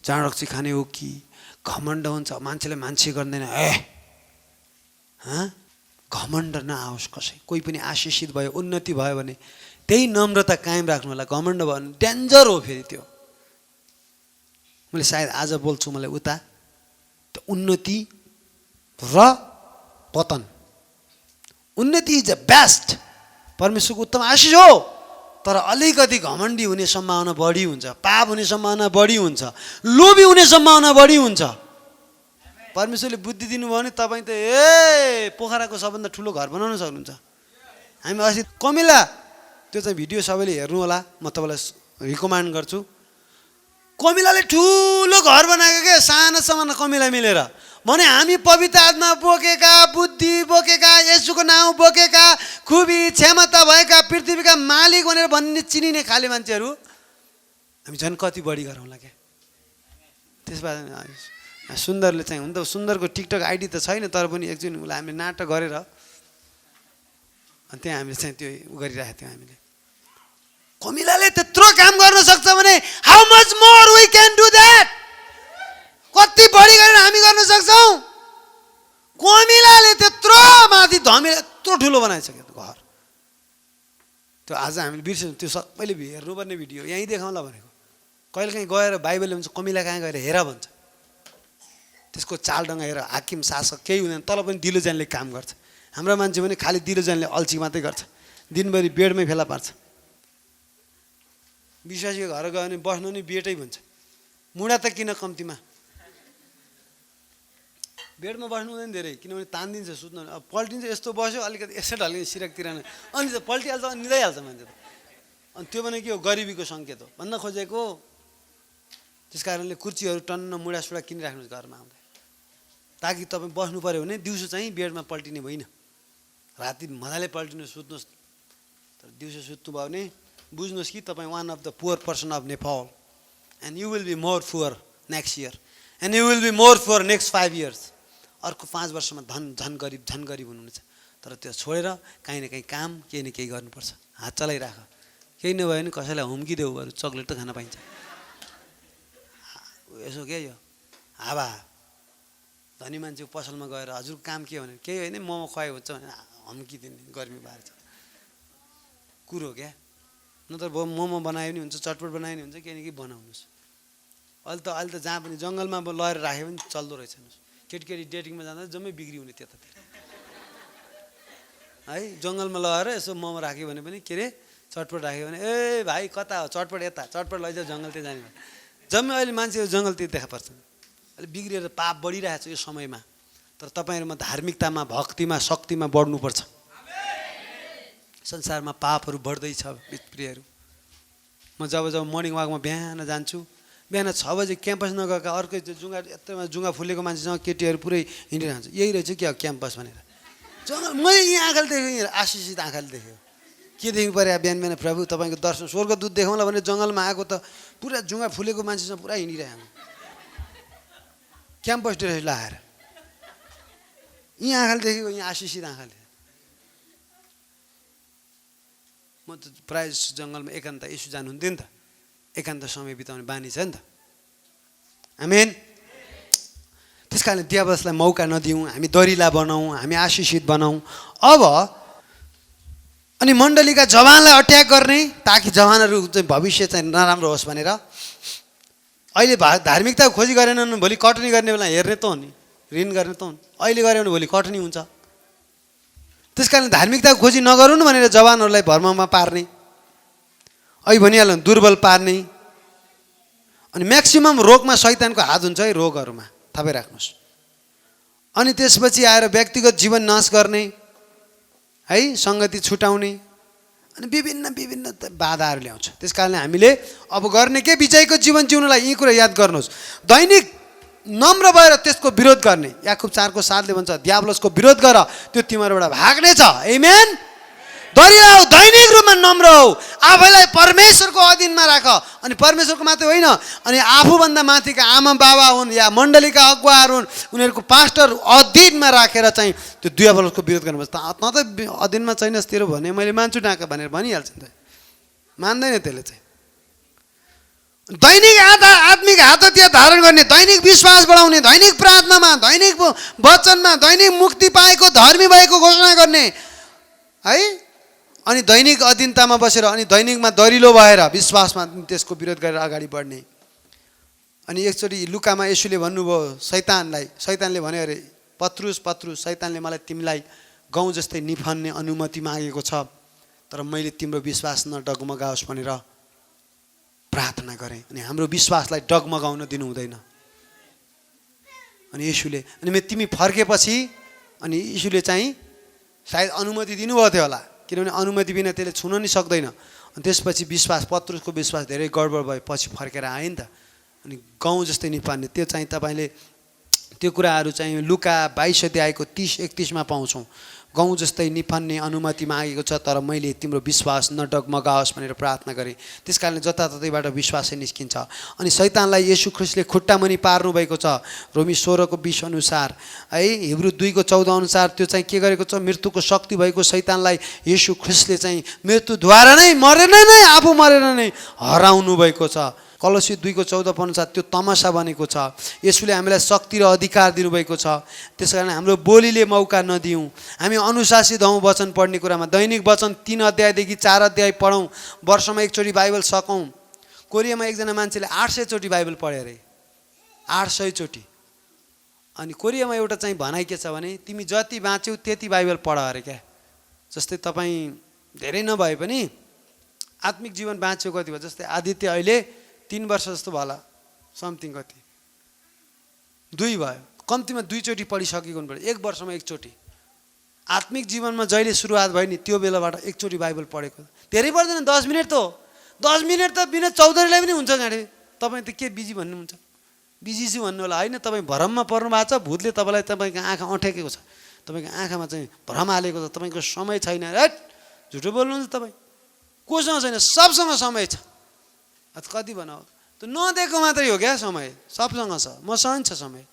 जाँड रक्सी खाने हो कि घमण्ड हुन्छ मान्छेले मान्छे गर्दैन घमण्ड नआओस् कसै कोही पनि आशिषित भयो उन्नति भयो भने त्यही नम्रता कायम राख्नु होला घमण्ड भयो भने डेन्जर हो फेरि त्यो मैले सायद आज बोल्छु मलाई उता त्यो उन्नति र पतन उन्नति इज द बेस्ट परमेश्वरको उत्तम आशिष हो तर अलिकति घमण्डी हुने सम्भावना बढी हुन्छ पाप हुने सम्भावना बढी हुन्छ लोभी हुने सम्भावना बढी हुन्छ परमेश्वरले बुद्धि दिनुभयो भने तपाईँ त पोखराको सबभन्दा ठुलो घर बनाउन सक्नुहुन्छ हामी अस्ति कमिला त्यो चाहिँ भिडियो सबैले हेर्नु होला म तपाईँलाई रिकमेन्ड गर्छु कमिलाले ठुलो घर बनाएको के सानो सानो कमिला मिलेर भने हामी पवित्र आत्मा बोकेका बुद्धि बोकेका येशूको नाउँ बोकेका खुबी क्षमता भएका पृथ्वीका मालिक भनेर भन्ने चिनिने खाले मान्छेहरू हामी झन् कति बढी गरौँला क्या त्यसबाट सुन्दरले चाहिँ हुन त सुन्दरको टिकटक आइडी त छैन तर पनि एकचोटि उसलाई हामीले नाटक गरेर अनि त्यहाँ हामीले चाहिँ त्यो गरिरहेको थियौँ हामीले कमिलाले त्यत्रो काम गर्न सक्छ भने how much more we can do that कति बढी गरेर हामी गर्न सक्छौँ कमिलाले त्यत्रो माथि धमिला यत्रो ठुलो बनाइसक्यो घर त्यो आज हामीले बिर्स्यौँ त्यो सबैले हेर्नुपर्ने भिडियो यहीँ देखाउँला भनेको कहिलेकाहीँ गएर बाइबलले भन्छ कमिला कहाँ गएर हेर भन्छ त्यसको चालडङ्गा हेर हाकिम शासक केही हुँदैन तल पनि दिलोजानले काम गर्छ हाम्रो मान्छे पनि खालि दिलोजानले अल्छी मात्रै गर्छ दिनभरि बेडमै फेला पार्छ विश्वासीको घर गयो भने बस्नु नि बेटै भन्छ मुढा त किन कम्तीमा बेडमा बस्नु हुँदैन धेरै किनभने तानिदिन्छ सुत्नु अब पल्टिन्छ यस्तो बस्यो अलिकति यसो ढल्किन्छ सिरकतिर अनि त पल्टिहाल्छ अनि निदाइहाल्छ मान्छे त अनि त्यो भने के हो गरिबीको सङ्केत हो भन्न खोजेको त्यस कारणले कुर्चीहरू टन्न मुढासुडा किनिराख्नुहोस् घरमा आउँदा ताकि तपाईँ बस्नु पऱ्यो भने दिउँसो चाहिँ बेडमा पल्टिने होइन राति मजाले पल्टिनु सुत्नुहोस् तर दिउँसो सुत्नुभयो भने बुझ्नुहोस् कि तपाईँ one of the poor person of Nepal and you will be more poor next year and you will be more poor next 5 years अर्को 5 वर्षमा झन गरिब हुनुहुन्छ तर त्यो छोडेर काहीँ न काहीँ काम केही न केही गर्नुपर्छ हात चलाइराख केही नभए भने कसैलाई हुम्किदेऊ अरू चक्लेट त खान पाइन्छ यसो के यो हावा धनी मान्छेको पसलमा गएर हजुर काम के भने केही होइन मोमो खुवाइ हुन्छ भने हम्किदिने गर्मी बाहिर छ कुरो क्या नत्र मोमो बनायो भने हुन्छ चटपट बनायो भने हुन्छ केही न केही बनाउनुहोस् अहिले त जहाँ पनि जङ्गलमा लगेर राख्यो भने चल्दो रहेछ केटी डेटिङमा जाँदा जम्मै बिक्री हुने त्यतातिर है जङ्गलमा लगाएर यसो मोमो राख्यो भने पनि के अरे चटपट राख्यो भने ए भाइ कता हो चटपट यता चटपट लैजाऊ जङ्गलतिर जाने जम्मै अहिले मान्छेहरू जङ्गलतिर देखा पर्छन् अहिले बिग्रिएर पाप बढिरहेको छ यो समयमा तर तपाईँहरूमा धार्मिकतामा भक्तिमा शक्तिमा बढ्नुपर्छ संसारमा पापहरू बढ्दैछ प्रियहरू म जब मर्निङ वाकमा बिहान जान्छु बिहान 6 बजे क्याम्पस नगएका अर्कै यत्रोमा जुङ्गा फुलेको मान्छेसँग केटीहरू पुरै हिँडिरहन्छ यही रहेछ क्या क्याम्पस भनेर जङ्गल मैले यहाँ आँखाले देखेँ आशिषित आँखाले देखेँ के देख्नु पऱ्यो बिहान बिहान प्रभु तपाईँको दर्शन स्वर्गदूत देखाउँला भने जङ्गलमा आएको त पुरा जुङ्गा फुलेको मान्छेसँग पुरा हिँडिरहेको क्याम्पस ड्रेस लगाएर यहाँ आँखाले देखेको यहाँ आशिषित आँखाले म त प्रायः जङ्गलमा एकान्त यसो जानुहुन्थ्यो नि त, एकान्त समय बिताउने बानी छ नि त। आमेन। त्यस कारणले दियाबलसलाई मौका नदिउँ, हामी दरिला बनाऊँ, हामी आशिषित बनाऊँ। अब अनि मण्डलीका जवानलाई अट्याक गर्ने ताकि जवानहरू चाहिँ भविष्य चाहिँ नराम्रो होस् भनेर। अहिले धार्मिकता खोजी गरेनन्, भोलि कटनी गर्ने बेला हेर्ने त हो नि, ऋण गर्ने त हो नि। अहिले गऱ्यो भने भोलि कटनी हुन्छ। त्यस कारण धार्मिकता खोजी नगरौँ भनेर जवानहरूलाई भर्ममा पार्ने, अहिले भनिहाल्नु दुर्बल पार्ने। अनि म्याक्सिमम रोगमा शैतानको हात हुन्छ है, रोगहरूमा थाहा राख्नुहोस्। अनि त्यसपछि आएर व्यक्तिगत जीवन नाश गर्ने है, सङ्गति छुटाउने, अनि विभिन्न विभिन्न बाधाहरू ल्याउँछ। त्यस कारणले हामीले अब गर्ने के, विजयको जीवन जिउनलाई यी कुरा याद गर्नुहोस्। दैनिक नम्र भएर त्यसको विरोध गर्ने। याकुब 4:7 भन्छ दियाबलसको विरोध गर, त्यो तिमीहरूबाट भाग्नेछ। आमेन। दरिला हो, दैनिक रूपमा नम्र हो, आफैलाई परमेश्वरको अधीनमा राख। अनि परमेश्वरको मात्रै होइन, अनि आफूभन्दा माथिका आमा बाबा हुन् या मण्डलीका अगुवाहरू हुन्, उनीहरूको पास्टर अधीनमा राखेर चाहिँ त्यो दियाबलसको विरोध गर्नुपर्छ। त अधीनमा छैनस् तेरो भने मैले मान्छु डाका भनेर भनिहाल्छ नि त, मान्दैन त्यसले चाहिँ। दैनिक आत्मिक हातहतियार धारण गर्ने, दैनिक विश्वास बढाउने, दैनिक प्रार्थनामा, दैनिक वचनमा, दैनिक मुक्ति पाएको धर्मी भएको घोषणा गर्ने है। अनि दैनिक अधीनतामा बसेर अनि दैनिकमा दरिलो भएर विश्वासमा त्यसको विरोध गरेर अगाडि बढ्ने। अनि एकचोटि लुकामा येशूले भन्नुभयो शैतानले भन्यो अरे, पत्रुस शैतानले मलाई तिमीलाई गहुँ जस्तै निफन्ने अनुमति मागेको छ, तर मैले तिम्रो विश्वास नडगमगाओस् भनेर प्रार्थना गरेँ। अनि हाम्रो विश्वासलाई डगमगाउन दिनु हुँदैन। अनि येशूले अनि तिमी फर्केपछि अनि येशूले चाहिँ सायद अनुमति दिनुभएको थियो होला, किनभने अनुमति बिना त्यसले छुन नि सक्दैन। अनि त्यसपछि पत्रुसको विश्वास धेरै गडबड भयो, पछि फर्केर आयो नि त। अनि गहुँ जस्तै निफान्ने, त्यो चाहिँ तपाईँले त्यो कुराहरू चाहिँ लुका 22 30-31 पाउँछौँ। गहुँ जस्तै निफान्ने अनुमति मागेको छ, तर मैले तिम्रो विश्वास नडगमगाओस् भनेर प्रार्थना गरेँ। त्यस कारणले जताततैबाट विश्वासै निस्किन्छ। अनि शैतानलाई येशू ख्रिस्टले खुट्टामुनि पार्नु भएको छ। रोमी 16:20 अनुसार है, हिब्रू 2:14 अनुसार त्यो चाहिँ के गरेको छ, मृत्युको शक्ति भएको शैतानलाई येशू ख्रिस्टले चाहिँ मृत्युद्वारा नै मरेर नै आफू मरेर नै हराउनु भएको छ। कलोसी 2:14 अनुसार त्यो तमासा बनेको छ। येशूले हामीलाई शक्ति र अधिकार दिनुभएको छ। त्यस कारण हाम्रो बोलीले मौका नदिउँ, हामी अनुशासित हौँ वचन पढ्ने कुरामा। दैनिक वचन 3 अध्यायदेखि 4 अध्याय पढौँ, वर्षमा एकचोटि बाइबल सकौँ। कोरियामा एकजना मान्छेले 800 चोटि बाइबल पढ्यो अरे, 800 चोटि। अनि कोरियामा एउटा चाहिँ भनाइ के छ भने, तिमी जति बाँच्यौ त्यति बाइबल पढ अरे क्या। जस्तै तपाईँ धेरै नभए पनि आत्मिक जीवन बाँच्यो कति भयो, जस्तै आदित्य अहिले 3 वर्ष जस्तो भयो होला, समथिङ कति 2 भयो, कम्तीमा 2 चोटि पढिसकेको हुनु पर्यो, 1 वर्षमा 1 चोटि। आत्मिक जीवनमा जहिले सुरुवात भयो नि त्यो बेलाबाट 1 चोटि बाइबल पढेको। धेरै पर्दैन, 10 मिनट त हो। 10 मिनट त बिना चौधरीलाई पनि हुन्छ गाडी। तपाईँ त के बिजी भन्नुहुन्छ, बिजी छु भन्नु होला होइन। तपाईँ भ्रममा पर्नु भएको छ, भूतले तपाईँको आँखा अँठेकेको छ, तपाईँको आँखामा चाहिँ भ्रम हालेको छ, तपाईँको समय छैन। राइट, झुटो बोल्नुहुन्छ तपाईँ। कोसँग छैन, सबसँग समय छ। कति भनौँ, त्यो नदिएको मात्रै हो क्या समय, सबसँग छ, मसँग छ समय।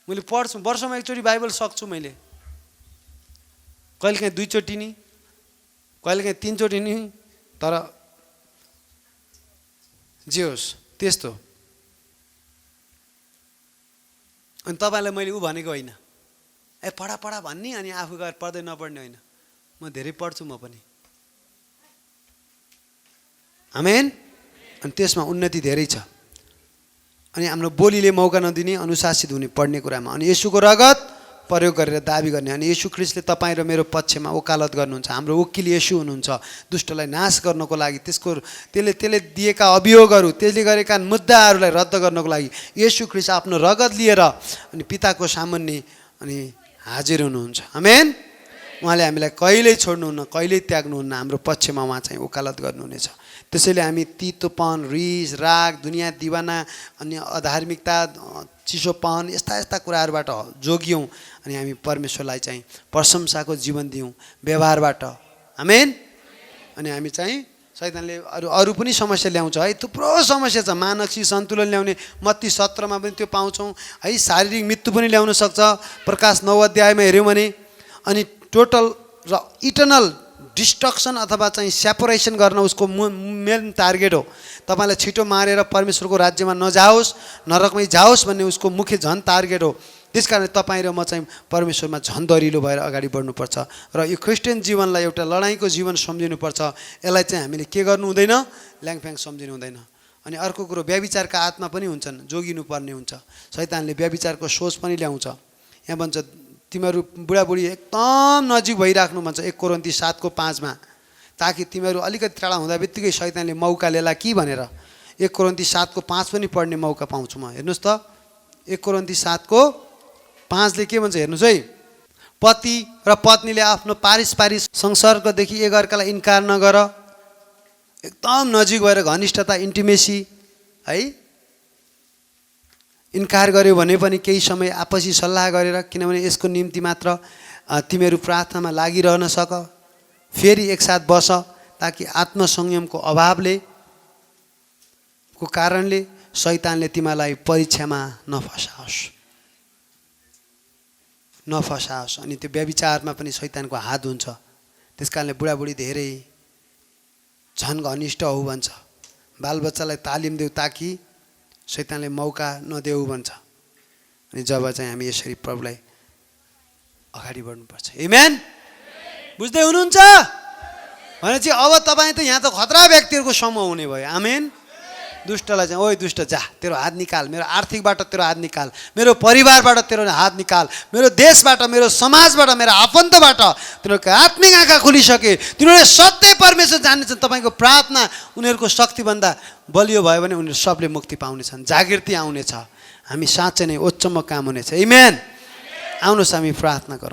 मैले पढ्छु, वर्षमा एकचोटि बाइबल सक्छु मैले, कहिलेकाहीँ 2 चोटि नि, कहिलेकाहीँ 3 चोटि नि, तर जे होस् त्यस्तो। अनि तपाईँलाई मैले भनेको होइन, पढा भन्ने अनि आफू गएर पढ्दै नपढ्ने होइन। म धेरै पढ्छु म पनि। आमेन। अनि त्यसमा उन्नति धेरै छ। अनि हाम्रो बोलीले मौका नदिने, अनुशासित हुने पढ्ने कुरामा। अनि येशूको रगत प्रयोग गरेर दाबी गर्ने। अनि येशू ख्रिस्टले तपाईँ र मेरो पक्षमा वकालत गर्नुहुन्छ। हाम्रो वकिल येशू हुनुहुन्छ, दुष्टलाई नाश गर्नको लागि, त्यसले दिएका अभियोगहरू, त्यसले गरेका मुद्दाहरूलाई रद्द गर्नको लागि येशू ख्रिस्ट आफ्नो रगत लिएर अनि पिताको सामुन्ने अनि हाजिर हुनुहुन्छ। आमेन। उहाँले हामीलाई कहिल्यै छोड्नुहुन्न, कहिल्यै त्याग्नुहुन्न। हाम्रो पक्षमा उहाँ चाहिँ वकालत गर्नुहुनेछ। त्यसैले हामी तितोपन, रिस, राग, दुनियाँ दिवाना अनि अधार्मिकता, चिसोपन यस्ता कुराहरूबाट जोगियौँ। अनि हामी परमेश्वरलाई चाहिँ प्रशंसाको जीवन दियौँ व्यवहारबाट। आमेन। अनि हामी चाहिँ शैतानले अरू पनि समस्या ल्याउँछ है, थुप्रो समस्या छ। मानसिक सन्तुलन ल्याउने मत्ती 17 पनि त्यो पाउँछौँ है। शारीरिक मृत्यु पनि ल्याउन सक्छ, प्रकाश 9 अध्यायमा हेऱ्यौँ भने। अनि टोटल र इटर्नल डिस्ट्रक्सन अथवा चाहिँ सेपरेसन गर्न उसको मेन टार्गेट हो। तपाईँलाई छिटो मारेर परमेश्वरको राज्यमा नजाओस्, नरकमै जाओस् भन्ने उसको मुख्य झन् टार्गेट हो। त्यसकारण तपाईँ र म चाहिँ परमेश्वरमा झन् दरिलो भएर अगाडि बढ्नुपर्छ र यो क्रिस्चियन जीवनलाई एउटा लडाइँको जीवन सम्झिनुपर्छ। यसलाई चाहिँ हामीले के गर्नु हुँदैन, ल्याङफ्याङ सम्झिनु हुँदैन। अनि अर्को कुरो, व्यभिचारका आत्मा पनि हुन्छन्, जोगिनुपर्ने हुन्छ। शैतानले व्यभिचारको सोच पनि ल्याउँछ। यहाँ भन्छ तिमीहरू बुढाबुढी एकदम नजिक भइराख्नु भन्छ 1 कोरिन्थी 7:5 ताकि तिमीहरू अलिकति टाढा हुँदा बित्तिकै शैतानले मौका लिएला कि भनेर 1 कोरिन्थी 7:5 पनि पढ्ने मौका पाउँछु म। हेर्नुहोस् त 1 कोरिन्थी 7:5 के भन्छ हेर्नुहोस् है। पति र पत्नीले आफ्नो पारिवारिक संसर्गदेखि एकअर्कालाई इन्कार नगर, एकदम नजिक भएर घनिष्ठता इन्टिमेसी है, इन्कार गर्यो भने पनि केही समय आपसी सल्लाह गरेर, किनभने यसको निम्ति मात्र तिमीहरू प्रार्थनामा लागिरहन सक, फेरि एकसाथ बस ताकि आत्मसंयमको अभावले को कारणले शैतानले तिमीलाई परीक्षामा नफसाओस्। अनि त्यो व्यभिचारमा पनि शैतानको हात हुन्छ। त्यसकारणले बुढाबुढी धेरै झन् घनिष्ठ हो भन्छ। बालबच्चालाई तालिम देऊ ताकि शैतानले मौका नदेऊ भन्छ। अनि जब चाहिँ हामी यसरी प्रभुलाई अगाडि बढ्नुपर्छ। आमेन। बुझ्दै हुनुहुन्छ भनेपछि अब तपाईँ त यहाँ त खतरा व्यक्तिहरूको समूह हुने भयो। आमेन। दुष्टलाई चाहिँ ओइ दुष्ट जा, तेरो हात निकाल, मेरो आर्थिकबाट तेरो हात निकाल, मेरो परिवारबाट तेरो हात निकाल, मेरो देशबाट, मेरो समाजबाट, मेरो आफन्तबाट तिनीहरूको आत्मिक आँखा खुलिसके, तिनीहरूले सत्य परमेश्वर जान्नेछन्। तपाईँको प्रार्थना उनीहरूको शक्तिभन्दा बलियो भयो भने उनीहरू सबले मुक्ति पाउनेछन्, जागृति आउनेछ, हामी साँच्चै नै उच्चमा काम हुनेछ। आमेन। आउनुहोस् हामी प्रार्थना गरौँ।